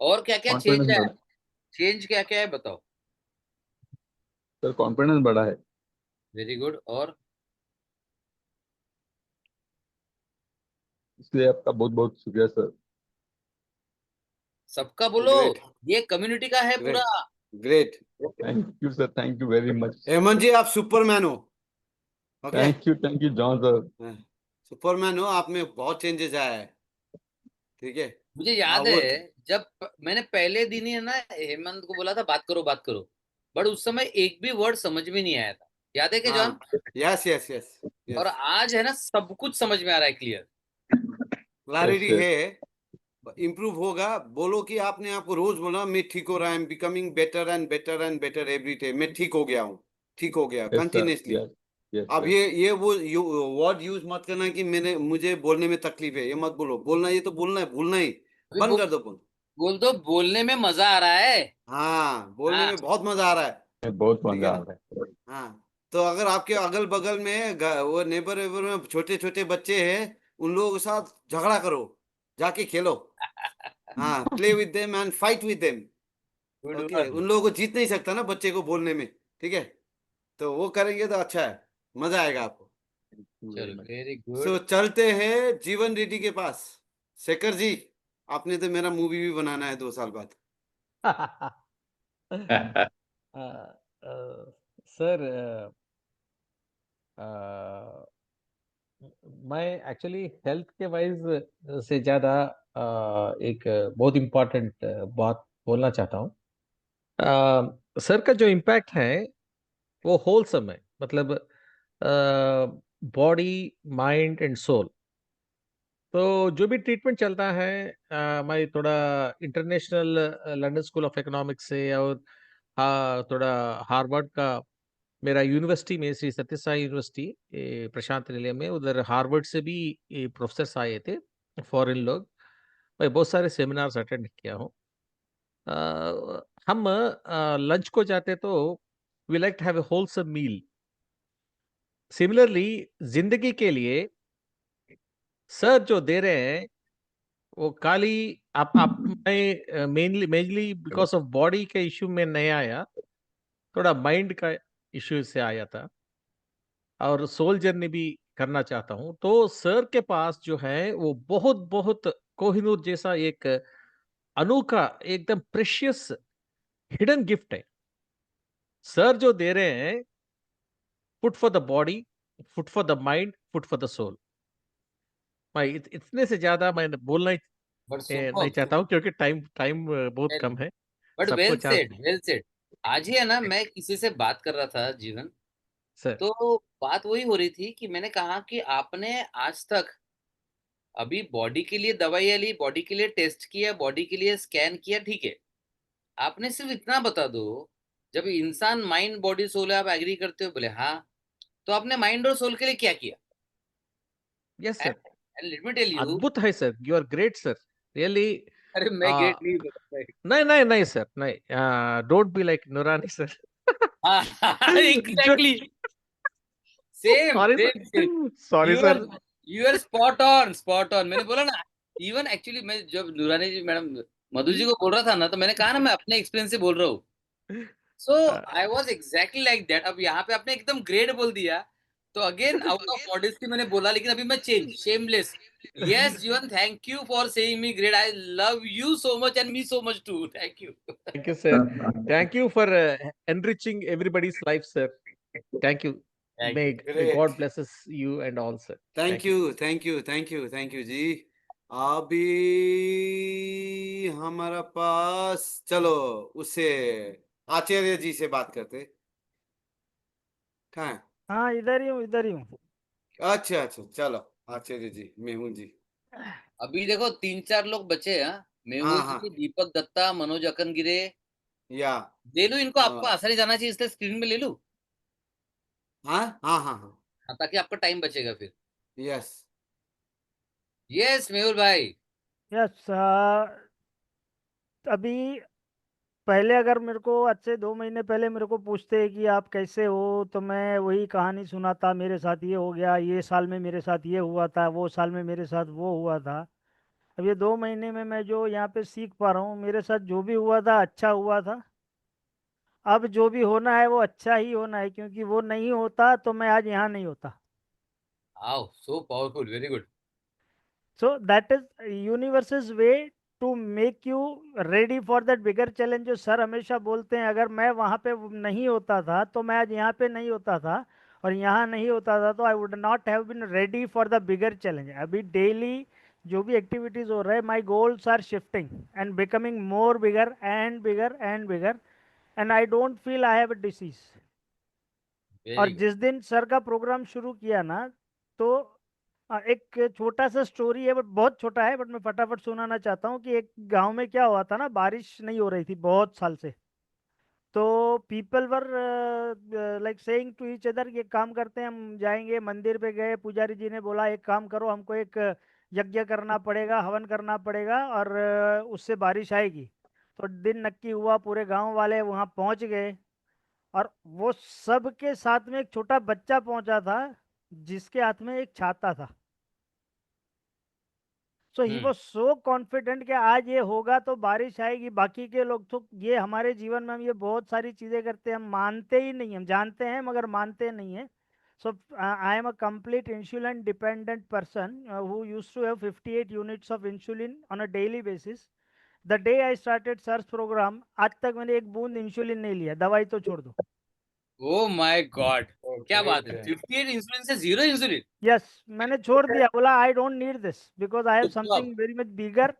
और क्या क्या चेंज कॉन्फिडेंस आया? बढ़ा। चेंज क्या क्या है बताओ। सर कॉन्फिडेंस बढ़ा है। Very good. और इसलिए आपका बहुत बहुत शुक्रिया सर। सबका बोलो, ग्रेट ये कम्युनिटी का है पूरा। Great great. Thank you sir, thank you very much. Hemant ji, आप सुपरमैन हो। Okay, thank you John sir. Superman हो, आप में बहुत चेंजेस आया है। ठीक है। मुझे हाँ याद वो है जब मैंने पहले दिन ही है ना हेमंत को बोला था बात करो बात करो, बट उस समय एक भी वर्ड समझ में नहीं आया था। याद है क्या जॉन? हाँ, यस यस यस और यस। आज है ना सब कुछ समझ में आ रहा है, क्लियर। Yes clarity sir. है, इम्प्रूव होगा। बोलो कि आपने आपको रोज बोला मैं ठीक हो रहा, I am becoming better and better every day. मैं ठीक हो गया हूँ, ठीक हो गया yes sir. Continuously. Yes yes अब सर। ये वो वर्ड यूज मत करना कि मुझे बोलने में तकलीफ है, ये मत बोलो। बोलना, ये तो बोलना है, भूलना ही अभी बंद कर दो बोल। बोल दो बोलने में मजा आ रहा है। हाँ, बोलने हाँ, में बहुत मजा आ रहा है। बहुत ठीक है मजा आ ना। रहा है। हाँ, तो अगर आपके अगल बगल में वो नेबर वेबर में छोटे छोटे बच्चे हैं, उन लोगों के साथ झगड़ा करो, जाके खेलो। हाँ, play with them and fight with them. Good okay, one. उन लोगों को जीत नहीं सकता ना बच्चे को बोलने में। ठीक है, तो वो करेंगे तो अच्छा है, मजा आएगा आपको। थैंक यू वेरी चलो मच। Very so good. चलते हैं जीवन रेड्डी के पास। शेखर जी, आपने तो मेरा मूवी भी बनाना है 2 साल बाद। सर अ, मैं एक्चुअली हेल्थ के वाइज से ज़्यादा एक बहुत इम्पोर्टेंट बात बोलना चाहता हूँ। सर का जो इम्पैक्ट है वो होलसम है, मतलब बॉडी माइंड एंड सोल तो जो भी ट्रीटमेंट चलता है, मैं थोड़ा international London school of economics से, और थोड़ा हार्वर्ड का, मेरा यूनिवर्सिटी में श्री सत्य साई यूनिवर्सिटी प्रशांत निलय में, उधर हार्वर्ड से भी प्रोफेसर्स आए थे, फॉरेन लोग। मैं बहुत सारे सेमिनार्स अटेंड किया हूँ। हम लंच को जाते तो we like to have a wholesome meal. Similarly जिंदगी के लिए सर जो दे रहे हैं वो खाली आप मैं मेनली बिकॉज ऑफ बॉडी के इश्यू में नहीं आया, थोड़ा माइंड का इश्यू से आया था, और सोल जर्नी भी करना चाहता हूँ। तो सर के पास जो है वो बहुत बहुत कोहिनूर जैसा एक अनोखा, एकदम प्रेशियस हिडन गिफ्ट है। सर जो दे रहे हैं, food for the body, food for the mind, food for the soul. मैं इतने से ज्यादा मैं बोलना बट नहीं चाहता हूँ, क्योंकि टाइम टाइम बहुत कम है। बट सबको well chance said, well said. आज ही है ना, मैं किसी से बात कर रहा था जीवन, सर। तो बात वही हो रही थी कि मैंने कहा कि आपने आज तक अभी बॉडी के लिए दवाइयाँ ली, बॉडी के लिए टेस्ट किया, बॉडी के लिए स्कैन किया, ठीक है, आपने सिर्फ इतना बता दो, जब इंसान माइंड बॉडी सोल है, आप एग्री करते हो? बोले हाँ। तो आपने माइंड और सोल के लिए क्या किया? Yes sir, and let me tell you. अद्भुत है sir, you are great sir, really. अरे मैं ग्रेट नहीं बोलता। नहीं नहीं नहीं सर, नहीं, don't be like Nurani sir. Exactly, same sorry same same. Sir, sorry you are sir. You are spot on, spot on. मैंने बोला ना, इवन एक्चुअली मैं जब नूरानी जी मैडम मधु जी को बोल रहा था ना, तो मैंने कहा ना मैं अपने एक्सपीरियंस से बोल रहा हूँ। So I was exactly like that. अब यहाँ पे आपने एकदम ग्रेट बोल दिया, तो अगेन आउट ऑफ मॉडेस्टी मैंने बोला, लेकिन अभी मैं change, shameless. Yes Jeevan, thank you for saying me great. I love you so much and me so much too. Thank you. Thank you sir, thank you for enriching everybody's life sir, thank you. Thank May you. Great, God blesses you and all sir. Thank you, thank you, thank you, thank you ji. अभी हमारा पास, चलो उससे आचार्य जी से बात करते। कहाँ है? हाँ, इधर ही हूँ, इधर ही हूँ। अच्छा अच्छा, चलो आचार्य जी, मेहुल जी। अभी देखो 3-4 लोग बचे हैं। मेहुल हाँ जी, दीपक दत्ता, मनोज अकनगिरे। या ले लूं इनको? आपको आसानी जाना चाहिए इसलिए स्क्रीन में ले लूं? हाँ हाँ हाँ हाँ, हाँ, ताकि आपका टाइम बचेगा फिर। यस। यस मेहुल भाई। यस, अभी पहले अगर मेरे को आज से 2 महीने पहले मेरे को पूछते कि आप कैसे हो, तो मैं वही कहानी सुनाता, मेरे साथ ये हो गया, ये साल में मेरे साथ ये हुआ था, वो साल में मेरे साथ वो हुआ था। अब ये 2 महीने में मैं जो यहाँ पे सीख पा रहा हूँ, मेरे साथ जो भी हुआ था अच्छा हुआ था। अब जो भी होना है वो अच्छा ही होना है, क्योंकि वो नहीं होता तो मैं आज यहाँ नहीं होता। आओ, so powerful, very good. So that is universe's way to make you ready for that bigger challenge, जो सर हमेशा बोलते हैं। अगर मैं वहाँ पे नहीं होता था तो मैं आज यहाँ पे नहीं होता था, और यहाँ नहीं होता था तो I would not have been ready for the bigger challenge. अभी डेली जो भी एक्टिविटीज हो रहे हैं, my goals are shifting and becoming more bigger and bigger and bigger, and I don't feel I have a disease. और very good. जिस दिन sir का प्रोग्राम शुरू किया ना, तो एक छोटा सा स्टोरी है, बट बहुत छोटा है, बट मैं फटाफट सुनाना चाहता हूँ कि एक गांव में क्या हुआ था ना, बारिश नहीं हो रही थी बहुत साल से। तो people were like saying to each other, ये काम करते हैं, हम जाएंगे मंदिर पे। गए, पुजारी जी ने बोला एक काम करो, हमको एक यज्ञ करना पड़ेगा, हवन करना पड़ेगा, और उससे बारिश आएगी। तो दिन नक्की हुआ, पूरे गांव वाले वहाँ पहुँच गए, और वो सबके साथ में एक छोटा बच्चा पहुंचा था जिसके हाथ में एक छाता था। सो ही वाज सो कॉन्फिडेंट कि आज ये होगा तो बारिश आएगी। बाकी के लोग तो, ये हमारे जीवन में हम ये बहुत सारी चीजें करते हैं, हम मानते ही नहीं, हम जानते हैं मगर मानते नहीं है। So I am a complete insulin dependent person who used to have 58 units of insulin on a daily basis. The day I started search program, आज तक मैंने एक बूंद इंसुलिन नहीं लिया, दवाई तो छोड़ दो। ओ माय गॉड, क्या बात ग्रेट है! है। 58 इंसुलिन से 0 इंसुलिन? यस, मैंने छोड़ दिया, बोला I don't need this because I have super. Something very much bigger.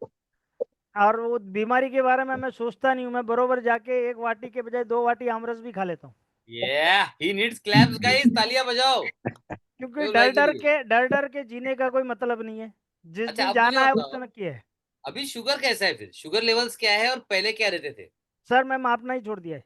और वो बीमारी के बारे में मैं सोचता नहीं हूँ, मैं बरोबर जाके एक वाटी के बजाय 2 वाटी आमरस भी खा लेता हूँ, ही नीड्स क्लैप्स गाइस, तालियां बजाओ। क्योंकि मेहुल भाई के लिए। डर डर के जीने का कोई मतलब नहीं है। जिस अच्छा दिन अब मुझे जाना है उस बताओ, दिन किया है। अभी शुगर कैसा है, फिर शुगर लेवल्स क्या है और पहले क्या रहते थे? सर मैं मापना ही छोड़ दिया है।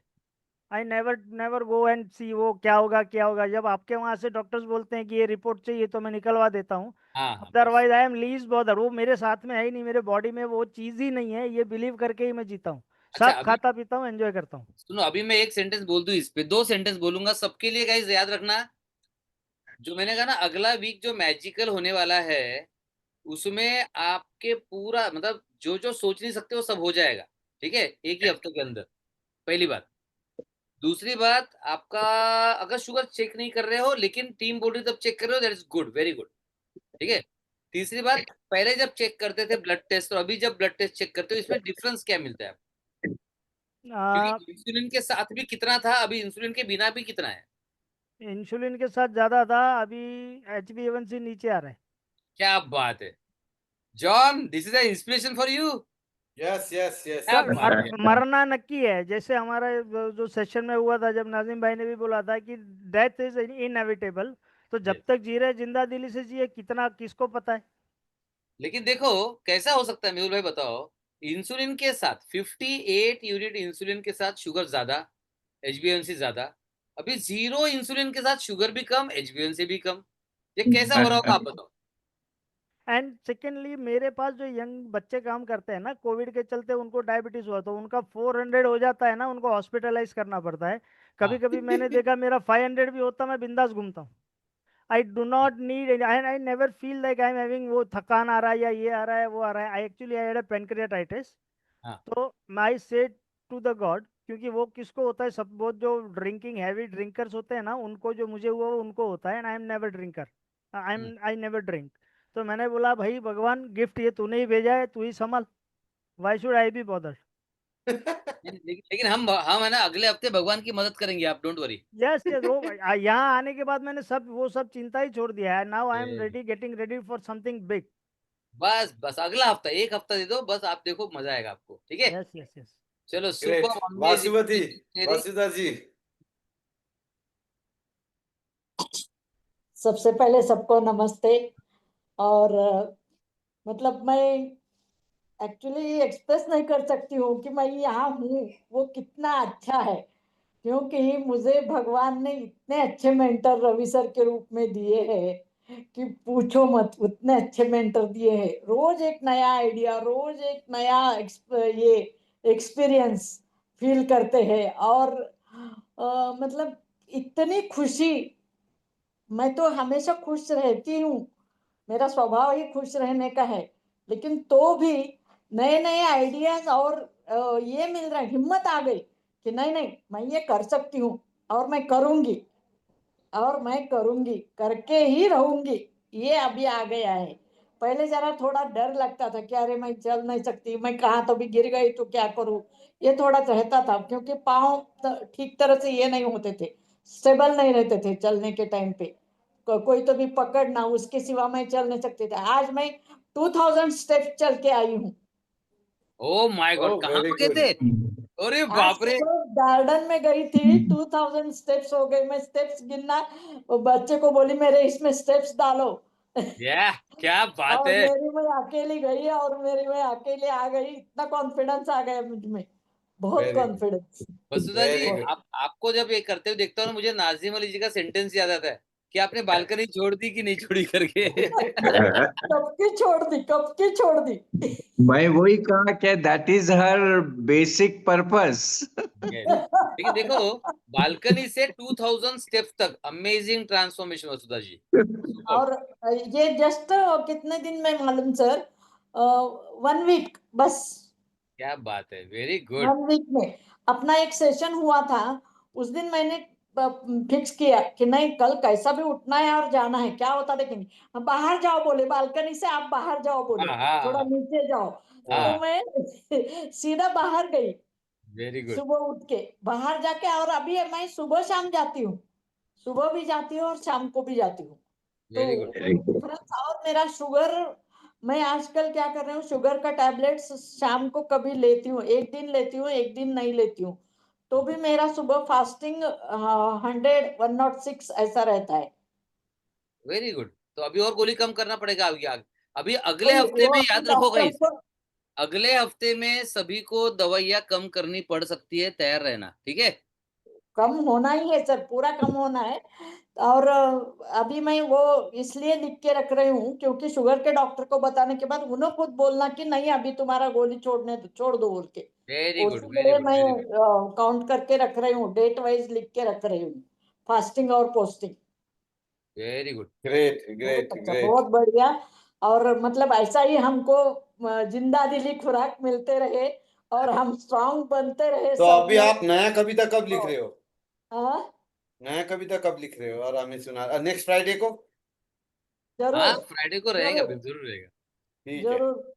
I never never go and see वो क्या होगा क्या होगा। जब आपके वहां से डॉक्टर्स बोलते हैं कि ये रिपोर्ट चाहिए तो मैं निकलवा देता हूँ। हाँ हाँ बस। Otherwise I am lease bother, वो मेरे साथ में है ही नहीं, मेरे बॉडी में वो चीज ही नहीं है, ये बिलीव करके ही मैं जीता हूँ। अच्छा सब अभी खाता पीता हूँ, एंजॉय करता हूँ। सुनो, अभी मैं एक सेंटेंस बोल दूं, इस पे 2 सेंटेंस बोलूंगा सबके लिए, गाइस याद रखना। जो मैंने कहा ना, अगला वीक जो मैजिकल होने वाला है, उसमें आपके पूरा मतलब जो जो सोच नहीं सकते वो सब हो जाएगा, ठीक है, एक ही हफ्ते के अंदर। पहली बात। दूसरी बात, आपका अगर शुगर चेक नहीं कर रहे हो लेकिन टीम बोल रही है तब चेक कर रहे हो, that is good, very good, ठीक है। तीसरी बात, पहले जब चेक करते थे ब्लड टेस्ट और अभी जब ब्लड टेस्ट चेक करते हो, इसमें डिफरेंस क्या मिलता है? क्योंकि इंसुलिन के साथ भी कितना था, अभी इंसुलिन के बिना भी कितना है? इंसुलिन के साथ ज्यादा था, अभी HbA1c नीचे आ रहा है। क्या बात है John, this is a inspiration for you. Yes yes yes. क्या सर बात है। मरना नक्की है, जैसे हमारा जो सेशन में हुआ था, जब नाजिम भाई ने भी बोला था कि डेथ इज इनएविटेबल, तो जब Yes. तक जी रहे जिंदा दिली से जिए, कितना किसको पता है। लेकिन देखो कैसा हो सकता है मेहुल भाई, बताओ। इंसुलिन के साथ 58 यूनिट इंसुलिन के साथ शुगर ज्यादा, HbA1c ज्यादा, अभी 0 इंसुलिन के साथ शुगर भी कम, HbA1c भी कम। ये कैसा हो रहा होगा, आप बताओ। एंड सेकेंडली, मेरे पास जो यंग बच्चे काम करते हैं ना, कोविड के चलते उनको डायबिटीज हुआ तो उनका 400 हो जाता है ना, उनको हॉस्पिटलाइज करना पड़ता है। कभी हाँ कभी मैंने देखा मेरा 500 भी होता, मैं बिंदास घूमता हूँ। I do not need, I never feel like I am having वो थकान आ रहा है या ये आ रहा है वो आ रहा है। I actually I had a pancreatitis. हाँ। तो आई से टू द गॉड, क्योंकि वो किसको होता है, सब वो जो ड्रिंकिंग हैवी ड्रिंकर्स होते हैं ना, उनको जो मुझे हुआ वो उनको होता है, and I am never drinker, I never drink. तो मैंने बोला भाई भगवान, गिफ्ट ये तूने ही भेजा है, तू ही संभाल, why should I be bother. लेकिन हम है ना, अगले हफ्ते भगवान की मदद करेंगे, आप डोंट वरी। यस यस, वो यहाँ आने के बाद मैंने सब चिंता ही छोड़ दिया है। Now I am ready, getting ready for something big. बस बस अगला हफ्ता, एक हफ्ता दे दो बस, आप देखो मजा आएगा आपको, ठीक है। Yes yes yes. चलो, great. Super Vasumati, amazing. Vasuda ji. सबसे पहले सबको नमस्ते। और मतलब मैं एक्चुअली एक्सप्रेस नहीं कर सकती हूँ कि मैं यहाँ हूँ वो कितना अच्छा है, क्योंकि मुझे भगवान ने इतने अच्छे मेंटर रवि सर के रूप में दिए हैं कि पूछो मत, उतने अच्छे मेंटर दिए हैं। रोज एक नया आइडिया, रोज एक नया ये एक्सपीरियंस फील करते हैं। और मतलब इतनी खुशी, मैं तो हमेशा खुश रहती हूँ, मेरा स्वभाव ही खुश रहने का है, लेकिन तो भी नए नए आइडियाज और ये मिल रहा है, हिम्मत आ गई कि नहीं नहीं मैं ये कर सकती हूँ और मैं करूंगी, और मैं करूंगी, करके ही रहूंगी। ये अभी आ गया है। पहले जरा थोड़ा डर लगता था कि अरे मैं चल नहीं सकती, मैं कहाँ तो भी गिर गई तो क्या करूं, ये थोड़ा रहता था, क्योंकि पाँव ठीक तरह से ये नहीं होते थे, स्टेबल नहीं रहते थे चलने के टाइम पे। कोई तो भी पकड़ना, उसके सिवा मैं चल नहीं सकती थी। आज मैं 2000 स्टेप चल के आई हूँ। ओ माय गॉड, ओह कहाँ वेरी पर गए गुड। थे? अरे आज बाप रे। सुबह गार्डन में गई थी, 2000 स्टेप्स हो गए। मैं स्टेप्स गिनना, वो बच्चे को बोली मेरे इसमें स्टेप्स डालो। या क्या बात और है। मेरी मैं अकेली गई और मेरी मैं अकेले आ गई, इतना कॉन्फिडेंस आ गया मुझ में, बहुत वेरी गुड, कॉन्फिडेंस। वसुधा जी, वेरी गुड। आपको जब ये करते हुए देखता हूँ ना, मुझे नाजिम अली जी का सेंटेंस याद आता है कि आपने बालकनी छोड़ दी कि नहीं छोड़ी करके। कब की छोड़ दी, कब की छोड़ दी। मैं वही कहा कि that is her basic purpose. Yes. लेकिन देखो, बालकनी से 2000 स्टेप्स तक, अमेजिंग ट्रांसफॉर्मेशन वसुधा जी, सुपर। और ये जस्ट कितने दिन में मालूम सर, 1 वीक बस। क्या बात है, वेरी गुड। 1 वीक में अपना एक सेशन हुआ था। उस दिन मैंने फिक्स किया कि नहीं, कल कैसा भी उठना है और जाना है, क्या होता देखेंगे। हम बाहर जाओ बोले, बालकनी से आप बाहर जाओ बोले, हाँ हाँ थोड़ा हाँ नीचे जाओ। तो हाँ, मैं सीधा बाहर गई, वेरी गुड, सुबह उठ के बाहर जाके। और अभी मैं सुबह शाम जाती हूँ, सुबह भी जाती हूँ और शाम को भी जाती हूँ। तो वेरी गुड। डिफरेंस। और मेरा शुगर, मैं आजकल क्या कर रही हूँ, शुगर का टैबलेट शाम को कभी लेती हूँ, एक दिन लेती हूँ, एक दिन नहीं लेती हूँ, तो भी मेरा सुबह फास्टिंग 106 ऐसा रहता है। Very good. तो अभी और गोली कम करना पड़ेगा, अभी आगे अभी अगले वो हफ्ते में अपने याद रखो डॉक्टर गाइस, को अगले हफ्ते में सभी को दवाइयां कम करनी पड़ सकती है, तैयार रहना, ठीक है। कम होना ही है सर, पूरा कम होना है। और अभी मैं वो इसलिए लिख के रख रही हूँ क्योंकि शुगर के डॉक्टर को बताने के बाद उन्हें खुद बोलना कि नहीं अभी तुम्हारा गोली छोड़ दो बोल के, वेरी गुड, वेरी उसीलिए गुड, मैं वेरी गुड, काउंट करके रख रही हूँ, डेट वाइज लिख के रख रही हूँ, फास्टिंग और पोस्टिंग। Very good. ग्रेट बहुत ग्रेट अच्छा, ग्रेट। बहुत बढ़िया। और मतलब ऐसा ही हमको जिंदा दिली खुराक मिलते रहे और हम स्ट्रांग बनते रहे तो सब अभी में। आप नया कविता कब लिख रहे हो? हाँ, नया कविता कब लिख रहे हो? और हमें सुना नेक्स्ट फ्राइडे को। हाँ, जरूर फ्राइडे को रहेगा, जरूर जरूर रहेगा। ठीक है, जरूर।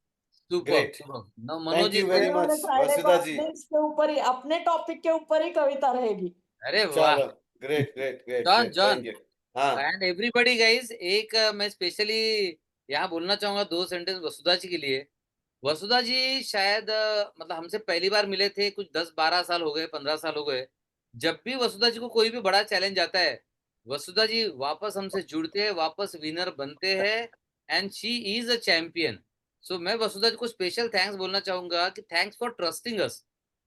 Super great. Super. Manoj thank ji you very आने बोलिए। वाले मच फ्राइडे को वसुधा जी। अपने इसके ऊपर ही, अपने टॉपिक के ऊपर ही कविता रहेगी। अरे वाह। चलो, great great great John great, John thank you. हाँ एंड एवरीबॉडी गाइस, एक मैं स्पेशली यहाँ बोलना चाहूंगा 2 सेंटेंस वसुधा जी के लिए। वसुधा जी शायद मतलब हमसे पहली बार मिले थे, कुछ 10-12 साल हो गए, 15 साल हो गए। जब भी वसुधा जी को कोई भी बड़ा चैलेंज आता है, वसुधा जी वापस हमसे जुड़ते हैं, वापस विनर बनते हैं, and she is a champion. So मैं वसुधा जी को स्पेशल थैंक्स बोलना चाहूंगा कि thanks for trusting us,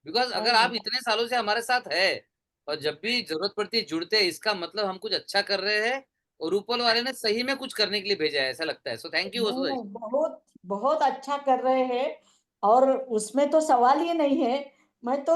because अगर आप इतने सालों से हमारे साथ है और जब भी जरूरत पड़ती है जुड़ते हैं, इसका मतलब हम कुछ अच्छा कर रहे हैं और ऊपर वाले ने सही में कुछ करने के लिए भेजा है, ऐसा लगता है। सो थैंक यू नहीं वसुधा जी। नहीं, बहुत बहुत अच्छा कर रहे हैं और उसमें तो सवाल ही नहीं है। मैं तो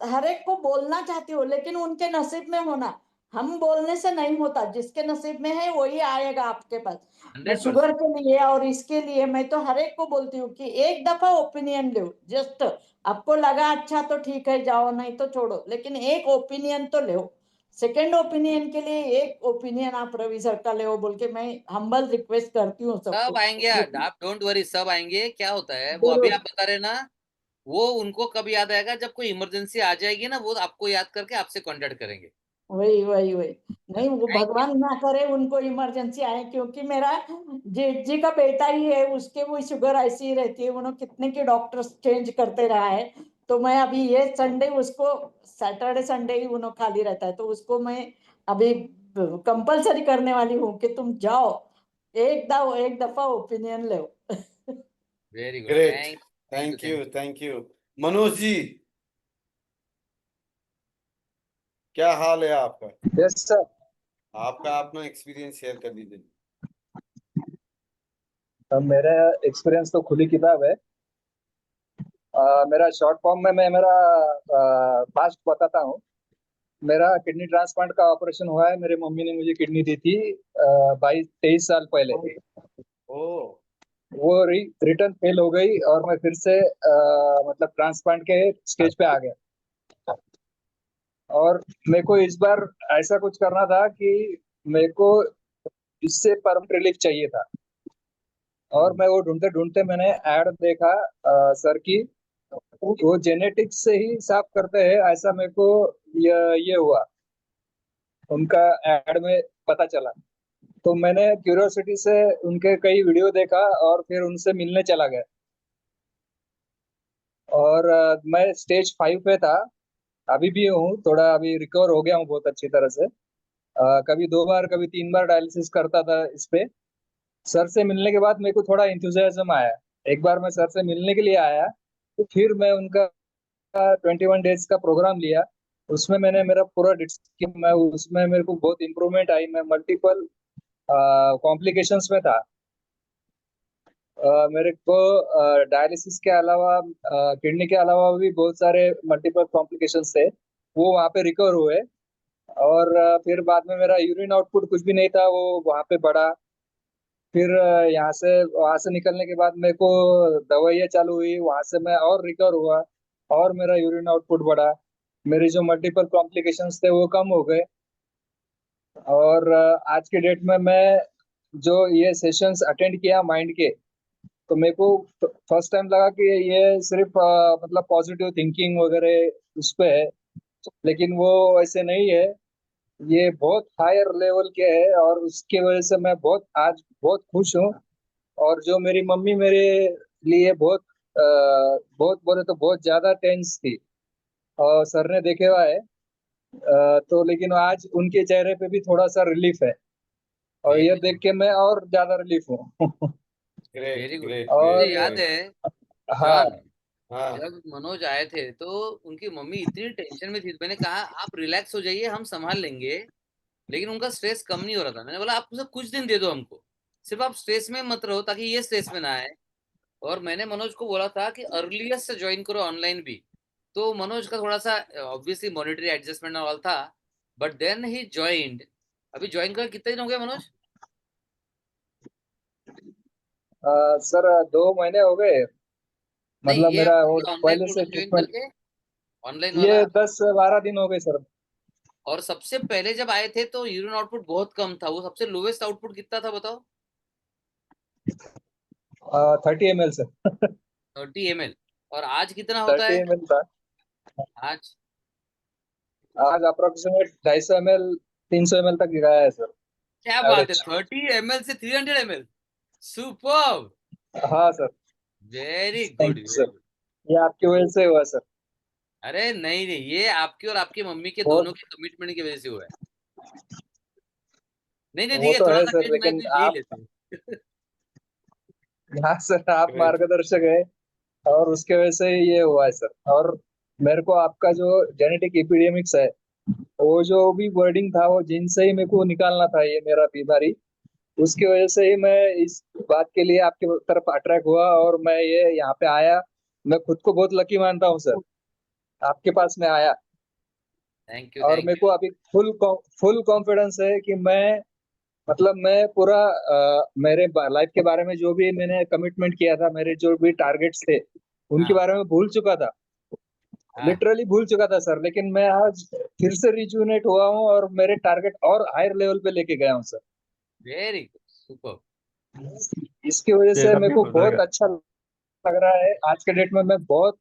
हर एक को बोलना चाहती हूँ लेकिन उनके नसीब में होना, हम बोलने से नहीं होता, जिसके नसीब में है वही आएगा आपके पास। मैं 100%। शुगर के लिए और इसके लिए मैं तो हर एक को बोलती हूँ कि एक दफा ओपिनियन लो, जस्ट आपको लगा अच्छा तो ठीक है जाओ, नहीं तो छोड़ो, लेकिन एक ओपिनियन तो लो। सेकेंड ओपिनियन के लिए एक ओपिनियन आप रवि सर का ले बोल के मैं हम्बल रिक्वेस्ट करती हूँ सब सबको। आएंगे, आप डोंट वरी, सब आएंगे। क्या होता है वो अभी जरूर, आप बता रहे ना, वो उनको कब याद आएगा, जब कोई इमरजेंसी आ जाएगी ना, वो आपको याद करके आपसे कांटेक्ट करेंगे। वही वही वही। नहीं, वो थैंक यू। भगवान ना करे उनको इमरजेंसी आए, क्योंकि मेरा जेठ जी का बेटा ही है, उसके वो शुगर ऐसी ही रहती है, उन्होंने कितने के डॉक्टर्स चेंज करते रहा है। तो मैं अभी ये संडे उसको, सैटरडे संडे ही उन्होंने खाली रहता है, तो उसको मैं अभी कंपलसरी करने वाली हूँ कि तुम जाओ एक दफा ओपिनियन लो। Very good, great, thank you, thank thank you thank you. Manoj ji, क्या हाल है आपका? Yes sir. आपका अपना एक्सपीरियंस शेयर कर दीजिए। मेरा एक्सपीरियंस तो खुली किताब है। मेरा शॉर्ट फॉर्म में मैं मेरा पास्ट बताता हूँ। मेरा किडनी ट्रांसप्लांट का ऑपरेशन हुआ है, मेरी मम्मी ने मुझे किडनी दी थी 22-23 साल पहले। ओ वो रिटर्न फेल हो गई और मैं फिर से मतलब ट्रांसप्लांट के स्टेज पे आ गया। और मेरे को इस बार ऐसा कुछ करना था कि मेरे को इससे परमानेंट रिलीफ चाहिए था। और मैं वो ढूंढते ढूंढते मैंने ऐड देखा सर की, वो जेनेटिक्स से ही साफ करते हैं ऐसा मेरे को ये हुआ, उनका ऐड में पता चला। तो मैंने क्यूरियोसिटी से उनके कई वीडियो देखा और फिर उनसे मिलने चला गया। और मैं स्टेज 5 पे था, अभी भी हूँ, थोड़ा अभी रिकवर हो गया हूँ बहुत अच्छी तरह से। कभी 2 बार कभी 3 बार डायलिसिस करता था इस पे। सर से मिलने के बाद मेरे को थोड़ा इंथुजियाज्म आया। एक बार मैं सर से मिलने के लिए आया, तो फिर मैं उनका 21 डेज का प्रोग्राम लिया। उसमें मैंने मेरा पूरा मैं उसमें मेरे को बहुत इम्प्रूवमेंट आई। मैं मल्टीपल कॉम्प्लिकेशंस में था। मेरे को डायलिसिस के अलावा किडनी के अलावा भी बहुत सारे मल्टीपल कॉम्प्लिकेशंस थे, वो वहाँ पे रिकवर हुए। और फिर बाद में मेरा यूरिन आउटपुट कुछ भी नहीं था, वो वहाँ पे बढ़ा। फिर वहां से निकलने के बाद मेरे को दवाइयाँ चालू हुई, वहां से मैं और रिकवर हुआ और मेरा यूरिन आउटपुट बढ़ा। मेरे जो मल्टीपल कॉम्प्लिकेशंस थे वो कम हो गए। और आज के डेट में मैं जो ये सेशंस अटेंड किया माइंड के, तो मेरे को फर्स्ट टाइम लगा कि ये सिर्फ मतलब पॉजिटिव थिंकिंग वगैरह उस पे है, लेकिन वो ऐसे नहीं है। ये बहुत हायर लेवल के है और उसकी वजह से मैं आज बहुत खुश हूँ। और जो मेरी मम्मी मेरे लिए बहुत बोले तो बहुत ज्यादा टेंस थी, और सर ने देखे हुआ है। तो लेकिन आज उनके चेहरे पे भी थोड़ा सा रिलीफ है, और ये देख के मैं और ज्यादा रिलीफ हूँ। Very good. ग्रेट मुझे ग्रेट याद ग्रेट है हाँ जॉन, हाँ जब मनोज आए थे तो उनकी मम्मी इतनी टेंशन में थी, मैंने कहा आप रिलैक्स हो जाइए, हम संभाल लेंगे। लेकिन उनका स्ट्रेस कम नहीं हो रहा था। मैंने बोला आप मुझे कुछ दिन दे दो हमको, सिर्फ आप स्ट्रेस में मत रहो ताकि ये स्ट्रेस में ना आए। और मैंने मनोज को बोला था कि अर्लीस्ट से ज्वाइन करो ऑनलाइन भी। तो मनोज का थोड़ा सा ऑब्वियसली मॉनिटरी एडजस्टमेंट और था, बट देन ही ज्वाइंड। अभी ज्वाइन कर कितने दिन हो गए मनोज? सर 2 महीने हो गए, नहीं, मतलब ये मेरा वो ऑनलाइन पहले से प्रोग्राम ज्वाइन ट्रीटमेंट। करके, ऑनलाइन ये वाला। 10-12 दिन हो गए सर। और सबसे पहले जब आए थे तो यूरिन आउटपुट बहुत कम था, वो सबसे लोवेस्ट आउटपुट कितना था बताओ? 30 ml सर। 30 ml। और आज कितना होता 30 है ml था। आज? आज अप्रोक्सीमेट 250 ml 300 ml तक गया है सर, क्या बात है, एवरेज। 30 ml से 300 ml। सुपर्ब। हाँ sir, very thank good, you very sir. Good. ये आपकी वजह से हुआ सर। अरे नहीं नहीं, ये आपकी और आपकी मम्मी के वो दोनों के कमिटमेंट की वजह से हुआ है। नहीं नहीं, वो ठीक है, तो थोड़ा है सा सर, क्रेडिट मैं लेकिन भी ले ही आप, लेते हैं। हाँ सर, आप ग्रेट मार्गदर्शक है और उसके वजह से ये हुआ है सर। और मेरे को आपका जो जेनेटिक एपिडेमिक्स है, वो जो भी वर्डिंग था, वो जिनसे ही मेरे को निकालना था ये मेरा बीमारी, उसकी वजह से ही मैं इस बात के लिए आपके तरफ अट्रैक्ट हुआ और मैं ये यहाँ पे आया। मैं खुद को बहुत लकी मानता हूँ सर, आपके पास में आया। थैंक यू, और थैंक मेरे को अभी फुल कॉन्फिडेंस है कि मैं, मतलब मैं पूरा मेरे लाइफ के बारे में जो भी मैंने कमिटमेंट किया था, मेरे जो भी टारगेट्स थे, उनके हाँ बारे में भूल चुका था, हाँ। लिटरली भूल चुका था सर। लेकिन मैं आज फिर से रिजुनेट हुआ हूँ और मेरे टारगेट और हायर लेवल पे लेके गया हूँ सर। Very good, super. इसकी वजह से मेरा मेरे भी को हो बहुत जाएगा। अच्छा लग रहा है। आज के डेट में मैं बहुत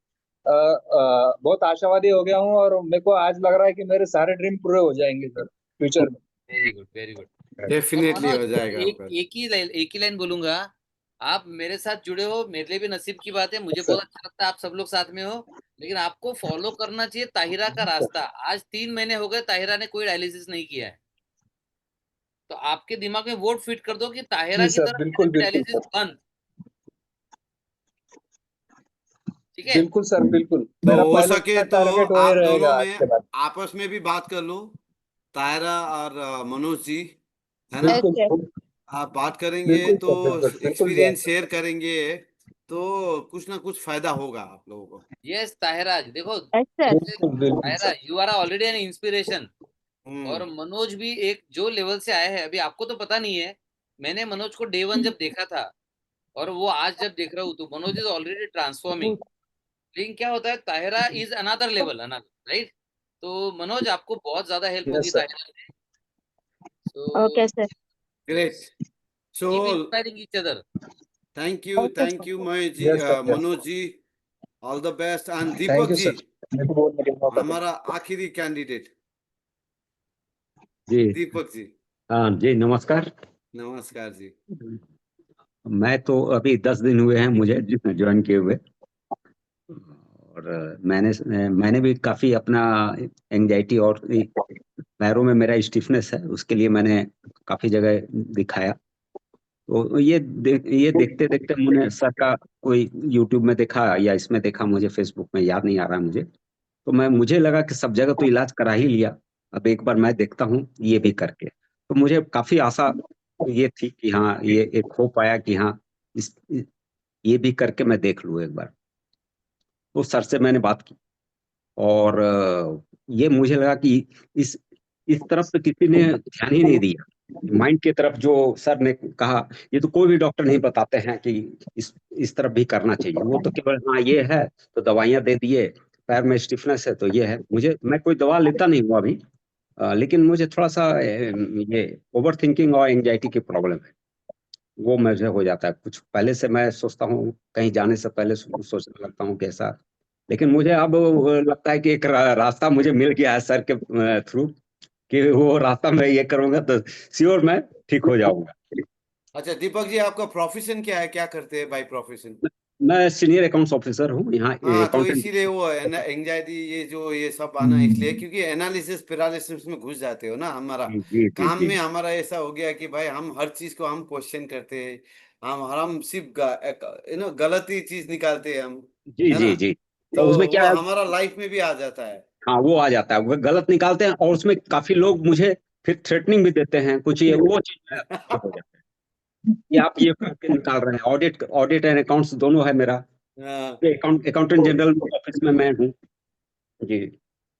बहुत आशावादी हो गया हूँ और मेरे को आज लग रहा है कि मेरे सारे ड्रीम पूरे हो जाएंगे सर फ्यूचर में। Very good, very good. और डेफिनेटली मनोज, हो जाएगा एक आपका। एक ही लाइन बोलूंगा। आप मेरे साथ जुड़े हो, मेरे लिए भी नसीब की बात है, मुझे सर, बहुत अच्छा लगता है आप सब लोग साथ में हो। लेकिन आपको फॉलो करना चाहिए ताहिरा का रास्ता। आज 3 महीने हो गए, ताहिरा ने कोई डायलिसिस नहीं किया है। तो आपके दिमाग में वोट फिट कर दो कि ताहिरा जी की सर, तरह बिल्कुल मेरे बिल्कुल डायलिसिस सर, बंद। ठीक है। बिल्कुल सर, बिल्कुल। तो मेरा हो सके पहला तो टारगेट वही आप दोनों रहेगा आज के में बाद। आपस में भी बात कर लो, तायरा और मनोज जी, है ना? बिल्कुल Okay. आप बात करेंगे बिल्कुल तो सर, बिल्कुल बिल्कुल जाएंगे। एक्सपीरियंस शेयर करेंगे, तो कुछ ना कुछ फायदा होगा आप लोगों को। यस ताहिरा जी, देखो अच्छा। बिल्कुल बिल्कुल Tahira, sir. You are already an inspiration. और हम्म मनोज भी एक जो लेवल से आए हैं, अभी आपको तो पता नहीं है। मैंने मनोज को डे 1 जब देखा था और वो आज जब देख रहा हूँ, तो मनोज इज ऑलरेडी ट्रांसफॉर्मिंग। लेकिन क्या होता है, Tahira is another level, another, right? तो मनोज आपको बहुत ज्यादा हेल्प होगी यस सर। ताहिरा से। So Okay, sir. Great. So keep inspiring each other. Okay, thank sir. You Mahesh ji, yes sir, yes. Manoj ji, all the best. And thank Deepak you ji, sir, मेरे को बोलने के लिए मौका दिया। हमारा आखिरी कैंडिडेट जी दीपक जी, हाँ जी, नमस्कार। नमस्कार जी। मैं तो अभी 10 दिन हुए हैं मुझे ज्वाइन किए हुए। और मैंने भी काफी अपना एंजाइटी और पैरों में मेरा स्टिफनेस है, उसके लिए मैंने काफी जगह दिखाया। तो ये देखते देखते मैंने सर का कोई यूट्यूब में देखा या इसमें देखा, मुझे फेसबुक में याद नहीं आ रहा मुझे। तो मुझे लगा कि सब जगह तो इलाज करा ही लिया, अब एक बार मैं देखता हूँ ये भी करके। तो मुझे काफी आशा ये थी कि हाँ, ये एक होप आया कि हाँ, ये भी करके मैं देख लूँ एक बार। तो सर से मैंने बात की और ये मुझे लगा कि इस तरफ तो किसी ने ध्यान ही नहीं दिया। माइंड की तरफ जो सर ने कहा, ये तो कोई भी डॉक्टर नहीं बताते हैं कि इस तरफ भी करना चाहिए। वो तो केवल हाँ ये है तो दवाइयां दे दिए, पैर में स्टिफनेस है तो ये है। मैं कोई दवा लेता नहीं हूँ अभी, लेकिन मुझे थोड़ा सा ये ओवर थिंकिंग और एंजाइटी की प्रॉब्लम है, वो मुझे हो जाता है। कुछ पहले से मैं सोचता हूँ, कहीं जाने से पहले सोचने लगता हूँ कैसा। लेकिन मुझे अब लगता है कि एक रास्ता मुझे मिल गया है सर के थ्रू, कि वो रास्ता मैं ये करूंगा तो श्योर मैं ठीक हो जाऊंगा। अच्छा दीपक जी, आपका प्रोफेशन क्या है, क्या करते हैं बाय प्रोफेशन? मैं सीनियर अकाउंट्स ऑफिसर हूँ यहाँ, हाँ, तो अकाउंटेंट। इसीलिए वो एंजाइटी ये सब आना इसलिए, क्योंकि एनालिसिस पैरालिसिस में घुस जाते हो ना। हमारा जी जी काम जी। में हमारा ऐसा हो गया कि भाई हम हर चीज को हम क्वेश्चन करते हैं, हम सिर्फ गलत ही चीज निकालते हैं हम, जी है जी ना? जी। तो उसमें वो क्या है, हमारा लाइफ में भी आ जाता है। हाँ वो आ जाता है, वो गलत निकालते हैं, और उसमें काफी लोग मुझे फिर थ्रेटनिंग भी देते हैं, कुछ ये वो चीज में ये हो जाता है कि आप ये करके निकाल रहे हैं। ऑडिट ऑडिट एंड अकाउंट्स दोनों है मेरा, हाँ, अकाउंटेंट जनरल ऑफिस में मैं हूँ जी।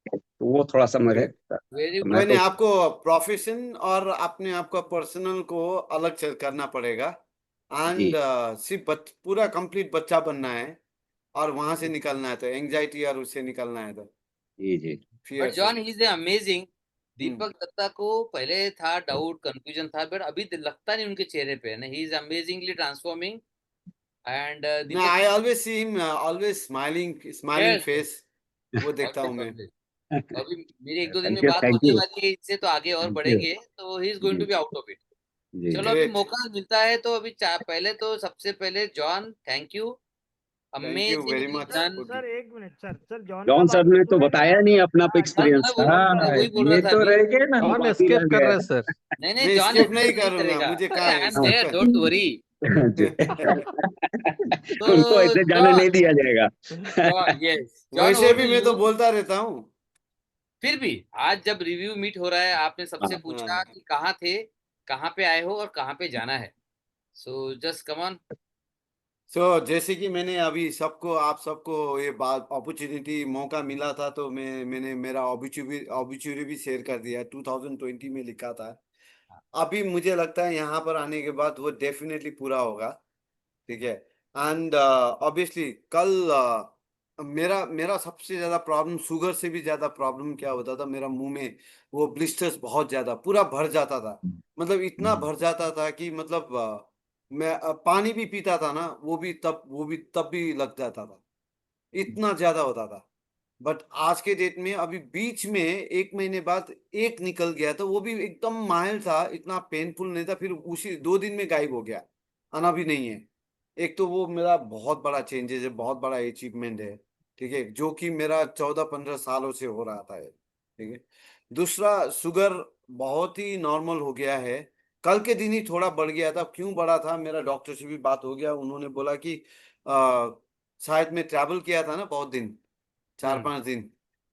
तो वो थोड़ा सा मेरे, वेरी तो गुड। मैं मैंने तो आपको प्रोफेशन और अपने आप का पर्सनल को अलग करना पड़ेगा। जी एंड सिर्फ पूरा कंप्लीट बच्चा बनना है और वहां से निकलना है, तो एंजाइटी और उससे निकलना है, तो जी जी फियर बट से। John he is amazing. Deepak Dutta को पहले था डाउट, कंफ्यूजन था, बट अभी लगता नहीं उनके चेहरे पे, ना he is amazingly transforming. And ना, Deepak, I always see him always smiling yes face, वो देखता हूँ ऑलवेज मैं। ऑलवेज। अभी मेरी एक दो दिन में थैंक यू बात थैंक होने यू वाली है इससे, तो आगे और थैंक यू बढ़ेंगे, तो ही इज गोइंग जी to be out of it. जी चलो अभी ग्रेट, मौका मिलता है तो अभी पहले तो सबसे पहले John, thank you, thank you very amazingly much. Done. Sir एक मिनट सर, जॉन का जॉन सर बात ने तो सुनेंगे ना? बताया नहीं अपना हाँ, जॉन एक्सपीरियंस। मैं हाँ वही बोल रहा ये था तो अभी। रह गए ना। जॉन बात ही एस्केप रह कर गया। रहे हैं सर। नहीं नहीं, मैं जॉन स्किप नहीं एस्केप नहीं करूंगा, करेगा। मुझे अरे कहाँ आई है am there, skip. Don't worry. जी। तो उनको ऐसे जाने नहीं जॉन, दिया जाएगा। यस जॉन, वैसे ओवर टू भी मैं तो यू। बोलता रहता हूँ। फिर भी आज जब रिव्यू मीट हो रहा है, आपने सबसे हाँ पूछा कि कहाँ थे, कहाँ पे आए हो और कहाँ पे जाना है, सो जस्ट कम ऑन। जैसे कि मैंने अभी सबको, आप सबको ये बात अपॉर्चुनिटी मौका मिला था, तो मैंने मेरा ऑब्ituary भी शेयर कर दिया, 2020 में लिखा था। अभी मुझे लगता है यहाँ पर आने के बाद वो डेफिनेटली पूरा होगा, ठीक है। एंड ऑब्वियसली कल मेरा मेरा सबसे ज्यादा प्रॉब्लम, शुगर से भी ज्यादा प्रॉब्लम क्या होता था, मेरा मुंह में वो ब्लिस्टर्स बहुत ज्यादा पूरा भर जाता था। मतलब इतना भर जाता था कि मतलब मैं पानी भी पीता था ना, वो भी तब भी लग जाता था, इतना ज्यादा होता था। बट आज के डेट में अभी बीच में 1 महीने बाद एक निकल गया, तो वो भी एकदम माइल्ड था, इतना पेनफुल नहीं था, फिर उसी 2 दिन में गायब हो गया, आना भी नहीं है। एक तो वो मेरा बहुत बड़ा चेंजेस है, बहुत बड़ा अचीवमेंट है, ठीक है, जो कि मेरा 14-15 सालों से हो रहा था, ठीक है। दूसरा, शुगर बहुत ही नॉर्मल हो गया है। कल के दिन ही थोड़ा बढ़ गया था, क्यों बढ़ा था, मेरा डॉक्टर से भी बात हो गया, उन्होंने बोला कि शायद मैं ट्रैवल किया था ना बहुत दिन, 4-5 दिन,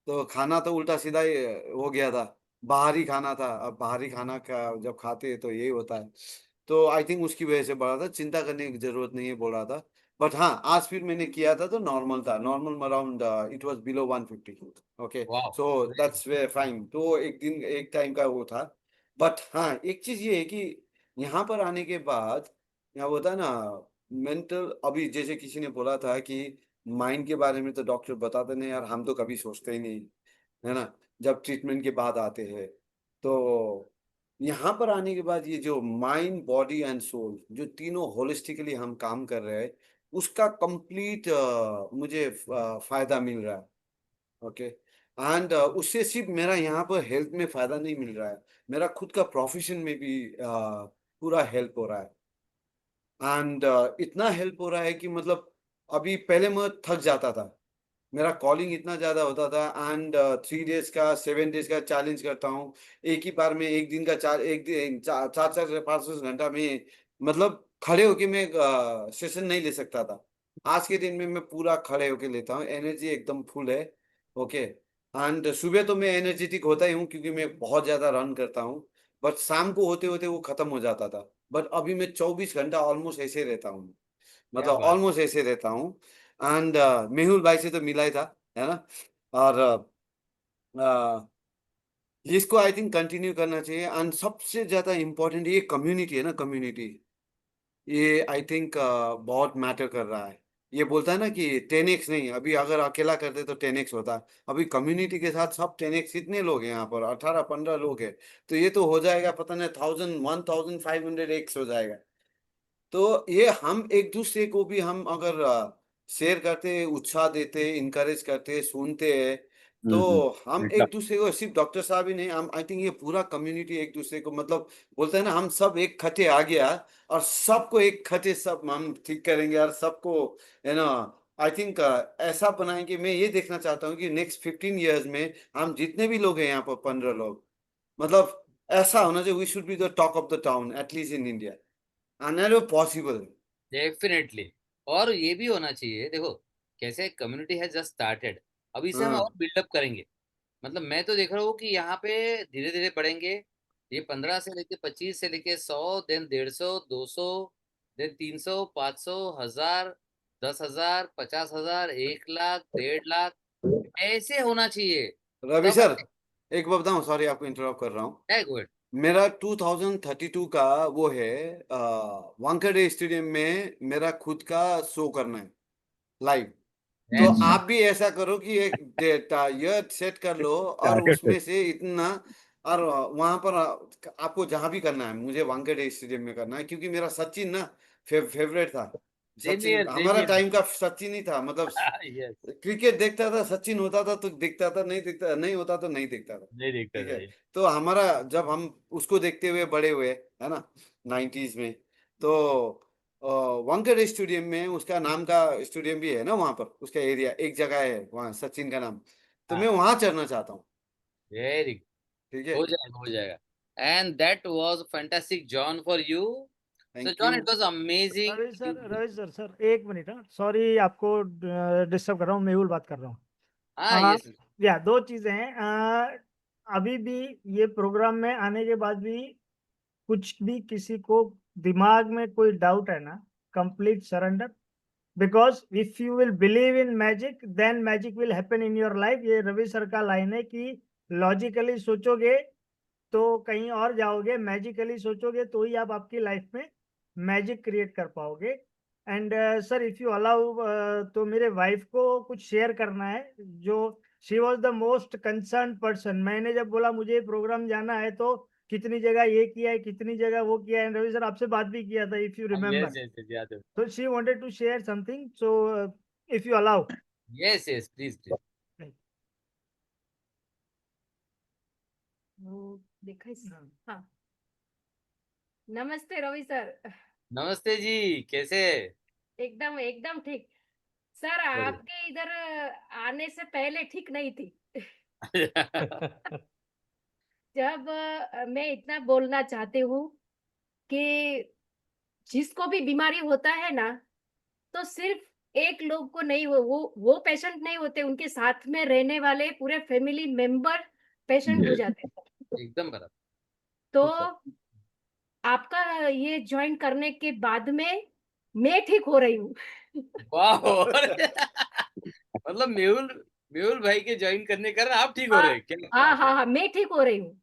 तो खाना तो उल्टा सीधा ही हो गया था, बाहरी खाना था। अब बाहरी खाना का जब खाते हैं तो यही होता है। तो आई थिंक उसकी वजह से बढ़ा था, चिंता करने की जरूरत नहीं है बोल रहा था। बट हाँ, आज फिर मैंने किया था तो नॉर्मल था, normal around it was below 150। Okay, wow, so that's way fine, तो एक दिन एक टाइम का वो था। बट हाँ, एक चीज ये है कि यहाँ पर आने के बाद यहाँ होता है ना, मेंटल, अभी जैसे किसी ने बोला था कि माइंड के बारे में तो डॉक्टर बताते नहीं यार, हम तो कभी सोचते ही नहीं, है ना, जब ट्रीटमेंट के बाद आते हैं। तो यहाँ पर आने के बाद ये जो माइंड, बॉडी एंड सोल, जो तीनों होलिस्टिकली हम काम कर रहे हैं, उसका कंप्लीट मुझे फायदा मिल रहा है। ओके, एंड उससे सिर्फ मेरा यहाँ पर हेल्थ में फायदा नहीं मिल रहा है, मेरा खुद का प्रोफेशन में भी पूरा हेल्प हो रहा है। एंड इतना हेल्प हो रहा है कि मतलब अभी पहले मैं थक जाता था, मेरा कॉलिंग इतना ज्यादा होता था, एंड 3 डेज का 7 डेज का चैलेंज करता हूँ, एक ही बार में एक दिन का एक दिन 4-4 से 5 घंटा में, मतलब खड़े होके मैं सेशन नहीं ले सकता था। आज के दिन में मैं पूरा खड़े होके लेता हूँ, एनर्जी एकदम फुल है। ओके, एंड सुबह तो मैं एनर्जेटिक होता ही हूँ क्योंकि मैं बहुत ज्यादा रन करता हूँ, बट शाम को होते होते वो खत्म हो जाता था। बट अभी मैं 24 घंटा ऑलमोस्ट ऐसे रहता हूँ, क्या मतलब बात। ऑलमोस्ट ऐसे रहता हूँ। एंड मेहुल भाई से तो मिला ही था, है ना। और इसको आई थिंक कंटिन्यू करना चाहिए। एंड सबसे ज्यादा इम्पोर्टेंट ये कम्युनिटी है ना, कम्युनिटी, ये आई थिंक बहुत मैटर कर रहा है। ये बोलता है ना कि 10x नहीं, अभी अगर अकेला करते तो 10x होता, अभी कम्युनिटी के साथ सब 10x, कितने लोग हैं यहाँ पर, 18-15 लोग हैं, तो ये तो हो जाएगा, पता नहीं 1500x हो जाएगा। तो ये हम एक दूसरे को भी हम अगर शेयर करते, उत्साह देते, इनकरेज करते, सुनते हैं, तो हम एकदम एक दूसरे को, सिर्फ डॉक्टर साहब ही नहीं, हम आई थिंक ये पूरा कम्युनिटी एक दूसरे को, मतलब बोलते हैं ना, हम सब एक खटे आ गया और सबको एक खटे सब हम ठीक करेंगे और सबको, है ना, आई थिंक ऐसा बनाएंगे। मैं ये देखना चाहता हूँ कि नेक्स्ट 15 ईयर्स में हम जितने भी लोग हैं यहाँ पर, 15 लोग, मतलब ऐसा होना चाहिए, we should be the talk of the town at least in India, and that is possible, definitely. और ये भी होना चाहिए, देखो कैसे कम्युनिटी है जस्ट स्टार्टेड, अब इसे हम हाँ और बिल्डअप करेंगे। मतलब मैं तो देख रहा हूँ कि यहाँ पे धीरे धीरे बढ़ेंगे। ये 15 से लेके 25 से लेके 100, देन 150, 200, देन 300, 500, 1000, 10,000, 50,000, 1 लाख, 1.5 लाख, ऐसे होना चाहिए। रवि तब सर, एक बात बताऊं, सॉरी आपको इंटरप्ट कर रहा हूँ। गुड। मेरा 2032 का वो है, वानखेड़े स्टेडियम में मेरा खुद का शो करना है लाइव। तो अच्छा, आप भी ऐसा करो कि एक ईयर सेट कर लो और उसमें से इतना, और वहां पर आपको जहां भी करना है, मुझे वानखेड़े स्टेडियम में करना है, क्योंकि मेरा सचिन ना फेवरेट था। सेम सचिन ईयर, सेम हमारा ईयर। टाइम का सचिन ही था, मतलब यस, क्रिकेट देखता था, सचिन होता था तो देखता था, नहीं देखता, नहीं होता तो नहीं देखता था। नहीं देखता ठीक था है, ये। तो हमारा जब हम उसको देखते हुए बड़े हुए है ना 90s में, तो वानखेड़े स्टेडियम में उसका नाम का स्टेडियम भी है ना, वहां पर उसका एरिया एक जगह है वहां सचिन का नाम, तो मैं हाँ, वहां चढ़ना चाहता हूँ। वेरी ठीक गुड, है, हो जाएगा, हो जाएगा। And that was fantastic John for you. So thank John, you. It was amazing. Ravi sir sir एक मिनट, हाँ सॉरी आपको डिस्टर्ब कर रहा हूँ, मेहुल बात कर रहा हूँ। हाँ, यस। या दो चीजें हैं। अभी भी ये प्रोग्राम में आने के बाद भी कुछ भी किसी को दिमाग में कोई डाउट है ना, complete surrender, because if you will believe in magic then magic will happen in your life. ये रवि सर का लाइन है कि लॉजिकली सोचोगे तो कहीं और जाओगे, मैजिकली सोचोगे तो ही आप आपकी लाइफ में मैजिक क्रिएट कर पाओगे। And sir if you allow, तो मेरे वाइफ को कुछ शेयर करना है, जो she was the most concern person. मैंने जब बोला मुझे प्रोग्राम जाना है तो कितनी जगह ये किया है, कितनी जगह वो किया है, रवि सर आपसे बात भी किया था if you remember. Yes, yes, याद है। तो she wanted to share something, so if you allow. Yes, yes, please, please. वो देखा हाँ। नमस्ते रवि सर। नमस्ते जी, कैसे? एकदम एकदम ठीक। सर बढ़िया। आपके इधर आने से पहले ठीक नहीं थी। जब मैं इतना बोलना चाहती हूँ कि जिसको भी बीमारी होता है ना, तो सिर्फ एक लोग को नहीं, वो पेशेंट नहीं होते, उनके साथ में रहने वाले पूरे फैमिली मेंबर पेशेंट हो जाते हैं। एकदम बराबर। तो आपका ये ज्वाइन करने के बाद में मैं ठीक हो रही हूँ। वाह। मतलब मेहुल मेहुल भाई के ज्वाइन करने के कारण आप ठीक हो हाँ रहे हैं, क्या हाँ बात है। हाँ हाँ, मैं ठीक हो रही हूँ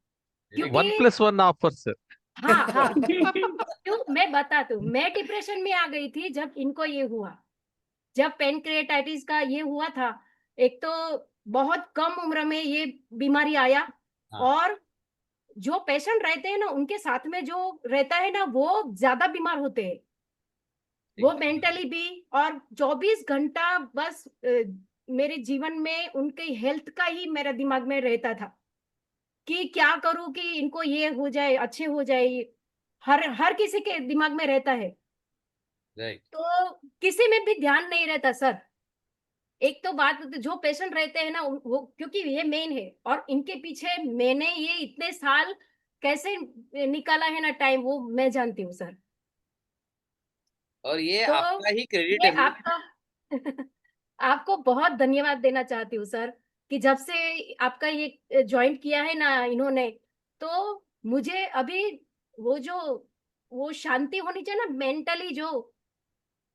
क्योंकि 1+1 ऑफर सर। हाँ हाँ क्यों मैं बताती हूँ, मैं डिप्रेशन में आ गई थी जब इनको ये हुआ, जब पेनक्रिएटाइटिस का ये हुआ था। एक तो बहुत कम उम्र में ये बीमारी आया, हाँ। और जो पेशेंट रहते हैं ना उनके साथ में जो रहता है ना वो ज्यादा बीमार होते हैं, वो मेंटली भी। और 24 घंटा बस मेरे जीवन में उनके हेल्थ का ही मेरे दिमाग में रहता था कि क्या करूं कि इनको ये हो जाए, अच्छे हो जाए। हर किसी के दिमाग में रहता है, राइट। तो किसी में भी ध्यान नहीं रहता सर। एक तो बात जो पेशेंट रहते हैं ना वो, क्योंकि ये मेन है, और इनके पीछे मैंने ये इतने साल कैसे निकाला है ना टाइम, वो मैं जानती हूँ सर। और ये तो आपका ही क्रेडिट ये है। आपका आपको बहुत धन्यवाद देना चाहती हूँ सर कि जब से आपका ये ज्वाइन किया है ना इन्होंने, तो मुझे अभी वो जो वो शांति होनी चाहिए ना मेंटली, जो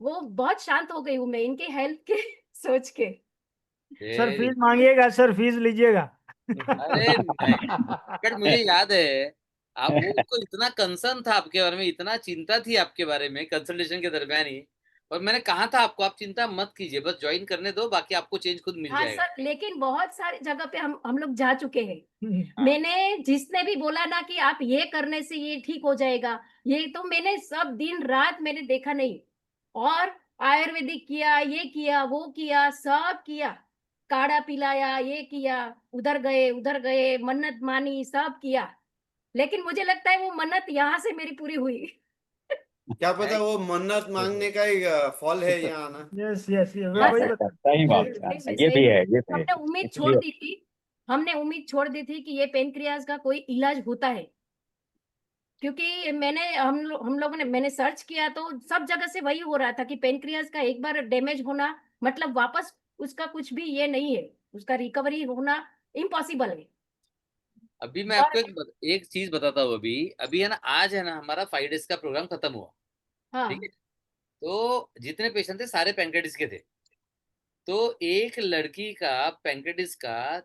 वो बहुत शांत हो गई हूँ मैं इनके हेल्थ के सोच के। Sir very. फीस मांगिएगा, सर फीस लीजिएगा। अरे नहीं, बट मुझे याद है आप वो को इतना कंसर्न था आपके बारे में, इतना चिंता थी आपके बारे में कंसल्टेशन के दरमियान ही। और मैंने कहा था आपको, आप चिंता मत कीजिए, बस ज्वाइन करने दो, बाकी आपको चेंज खुद मिल हाँ जाएगा। सर, लेकिन बहुत सारी जगह पे हम लोग जा चुके हैं। हाँ। मैंने जिसने भी बोला ना कि आप ये करने से ये ठीक हो जाएगा, ये तो मैंने सब दिन रात मैंने देखा नहीं, और आयुर्वेदिक किया, ये किया, वो किया, सब किया, काढ़ा पिलाया, ये किया, उधर गए, मन्नत मानी, सब किया। लेकिन मुझे लगता है वो मन्नत यहाँ से मेरी पूरी हुई। क्या पता वो मन्नत मांगने का ही फल है यहाँ आना। यस यस हाँ वही सर, बता। सही बात Yes, है, सही में ये सही भी में है, ये भी है। हमने उम्मीद छोड़ इसलिए दी थी, हमने उम्मीद छोड़ दी थी कि ये पेनक्रियाज का कोई इलाज होता है। क्योंकि हम लोगों ने मैंने सर्च किया तो सब जगह से वही हो रहा था कि पेनक्रियाज का एक बार डैमेज होना मतलब वापस उसका कुछ भी ये नहीं है, उसका रिकवरी होना इम्पॉसिबल है। अभी मैं और आपको एक चीज बताता हूँ। अभी अभी है ना, आज है ना हमारा 5 डेज का प्रोग्राम खत्म हुआ, हाँ ठीक है। तो जितने पेशेंट थे सारे पैंक्रेटिस के थे। तो एक लड़की का पैंक्रेटिस का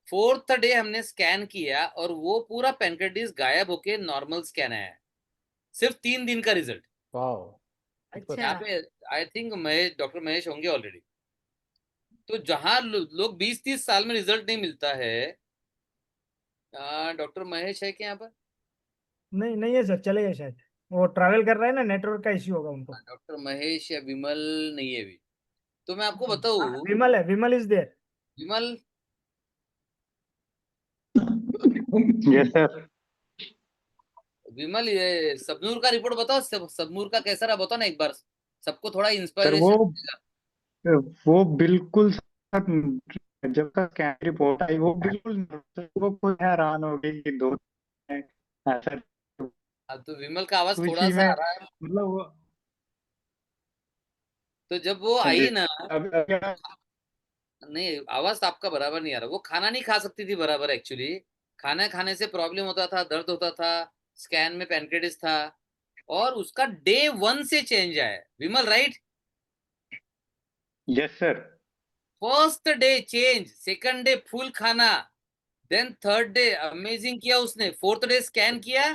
4th डे हमने स्कैन किया और वो पूरा पैंक्रेटिस गायब होके नॉर्मल स्कैन आया है। सिर्फ 3 दिन का रिजल्ट। अच्छा यहाँ पे आई थिंक डॉक्टर महेश होंगे ऑलरेडी। तो जहां लोग 20-30 साल में रिजल्ट नहीं मिलता है, डॉक्टर महेश है क्या यहाँ पर? नहीं नहीं है सर, चलेगा शायद, वो ट्रैवल कर रहा है ना, नेटवर्क का इश्यू होगा उनको। डॉक्टर महेश या विमल नहीं है अभी। तो मैं आपको हाँ, बताऊं, विमल है, Vimal is there. Vimal yes sir. Vimal ये सबनूर का रिपोर्ट बताओ। सबनूर का कैसा रहा बताओ ना एक बार, सबको थोड़ा सर इंस्पायरेशन। वो बिल्कुल सर, जब का स्कैन रिपोर्ट आई वो बिल्कुल वो कोई हैरान हो गई कि 2 ऐसा तो विमल का आवाज थोड़ा खुशी सा में, आ रहा है। मतलब वो। तो जब वो हाँ जी। आई ना, अब नहीं आवाज तो आपका बराबर नहीं आ रहा। वो खाना नहीं खा सकती थी बराबर एक्चुअली। खाना खाने से प्रॉब्लम होता था, दर्द होता था, स्कैन में पैनक्रेटिस था, और उसका डे 1 से चेंज आया है Vimal, right? Yes sir. First day change, second day full खाना, देन थर्ड डे अमेजिंग किया उसने, 4th डे स्कैन किया।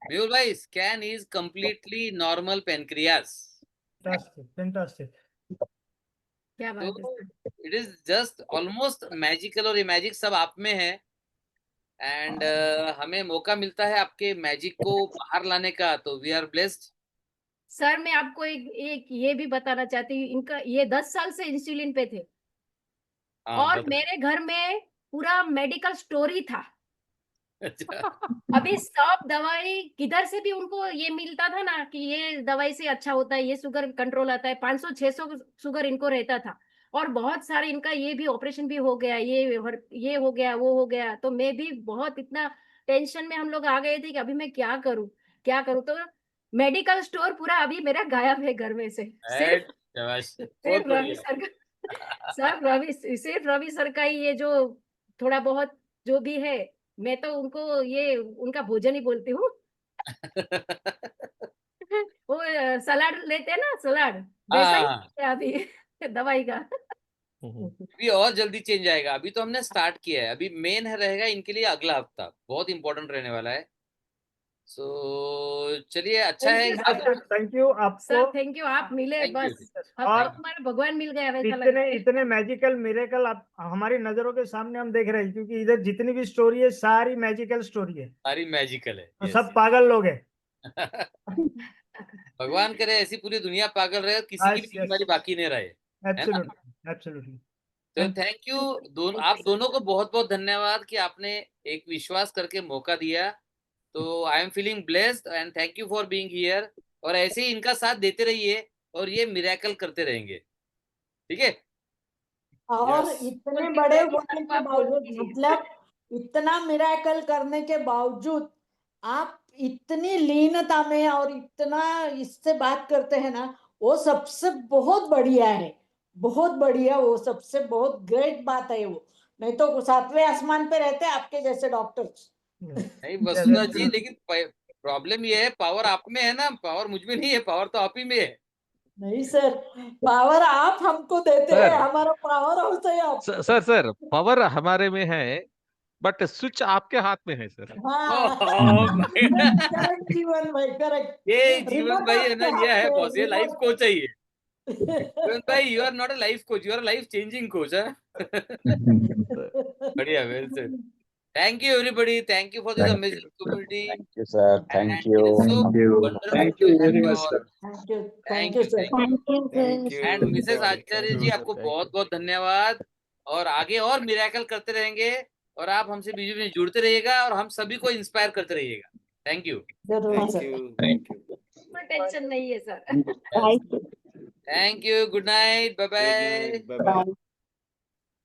मेहुल भाई scan is completely normal pancreas. Fantastic. क्या बात है तो sir. It is just almost magical, और ये मैजिक सब आप में है। एंड हमें मौका मिलता है आपके मैजिक को बाहर लाने का, तो वी आर ब्लेस्ड। सर मैं आपको एक ये भी बताना चाहती हूँ, इनका ये 10 साल से इंसुलिन पे थे हाँ और बताइए। मेरे घर में पूरा मेडिकल स्टोर ही था। अच्छा, अभी सब दवाई किधर से भी उनको ये मिलता था ना कि ये दवाई से अच्छा होता है, ये शुगर कंट्रोल आता है, 500-600 शुगर इनको रहता था। और बहुत सारे इनका ये भी ऑपरेशन भी हो गया, ये हो गया, वो हो गया। तो मैं भी बहुत इतना टेंशन में हम लोग आ गए थे कि अभी मैं क्या करूं क्या करूं। तो मेडिकल स्टोर पूरा अभी मेरा गायब है घर में से। सिर्फ शाबाश, बहुत सिर्फ रवि बढ़िया। सर का सिर्फ रवि सर का ही ये जो थोड़ा बहुत जो भी है, मैं तो उनको ये उनका भोजन ही बोलती हूँ। वो सलाड लेते हैं ना, सलाड वैसा ही हाँ, है अभी दवाई का। अभी और जल्दी चेंज आएगा। अभी तो हमने स्टार्ट किया है, अभी मेन है रहेगा इनके लिए अगला हफ्ता, बहुत इंपॉर्टेंट रहने वाला है। सो चलिए, अच्छा थैंक है यू अब। सर। थैंक यू आपको। सर थैंक यू, आप मिले थैंक यू। बस। अब तो और हमारा भगवान मिल गया वैसा लग रहा इतने है। इतने मैजिकल मिरेकल आप हमारी नजरों के सामने हम देख रहे हैं, क्योंकि इधर जितनी भी स्टोरी है सारी मैजिकल स्टोरी है, सारी मैजिकल है, तो यस सब पागल लोग हैं। भगवान करे ऐसी पूरी दुनिया पागल रहे और किसी की भी यस यस, बीमारी बाकी नहीं रहे, है ना। Absolutely absolutely. तो थैंक यू आप दोनों को बहुत बहुत धन्यवाद कि आपने एक विश्वास करके मौका दिया। तो I am feeling blessed and thank you for being here. और ऐसे ही इनका साथ देते रहिए और ये मिरेकल करते रहेंगे, ठीक है। और यस इतने बड़े होने के आप बोल बावजूद, दीजिए। मतलब इतना मिराकल करने के बावजूद आप इतनी लीनता में और इतना इससे बात करते हैं ना, वो सबसे बहुत बढ़िया है, बहुत बढ़िया। वो सबसे बहुत ग्रेट बात है वो। नहीं तो 7वें आसमान पे रहते आपके जैसे डॉक्टर्स। नहीं वसुधा जी, लेकिन प्रॉब्लम ये है, पावर आप में है ना, पावर मुझ में नहीं है, पावर तो आप ही में है। नहीं सर, पावर आप हमको देते हैं, सर हमारा पावर होता है आप। सर पावर हमारे में है, बट स्विच आपके हाथ में है सर। ओह माय करेक्ट जीवन भाई, करेक्ट। ये जीवन रिमोट भाई है ना, आपके ये हाथ है में, बॉस, ये लाइफ रिमोट। कोच है ये। जीवन भाई, you are not a life coach, you are life changing coach है। बढ़िया, well said. Thank you, everybody. Thank you for this Thank amazing you. community. Thank you, sir. And Thank you. it is so Thank you. wonderful Thank to you have very you much, all. sir. Thank you, Thank thank you you, sir. thank you. Thank you And Mrs. Sir, Acharya thank ji, you आपको sir, बहुत बहुत धन्यवाद। और आगे और miracle करते रहेंगे, और आप हमसे बीच में जुड़ते रहिएगा और हम सभी को इंस्पायर करते रहिएगा। Thank you. जरूर thank sir. You, thank you. कोई टेंशन नहीं है sir. Thank you. Good night, bye good bye. Night, bye bye.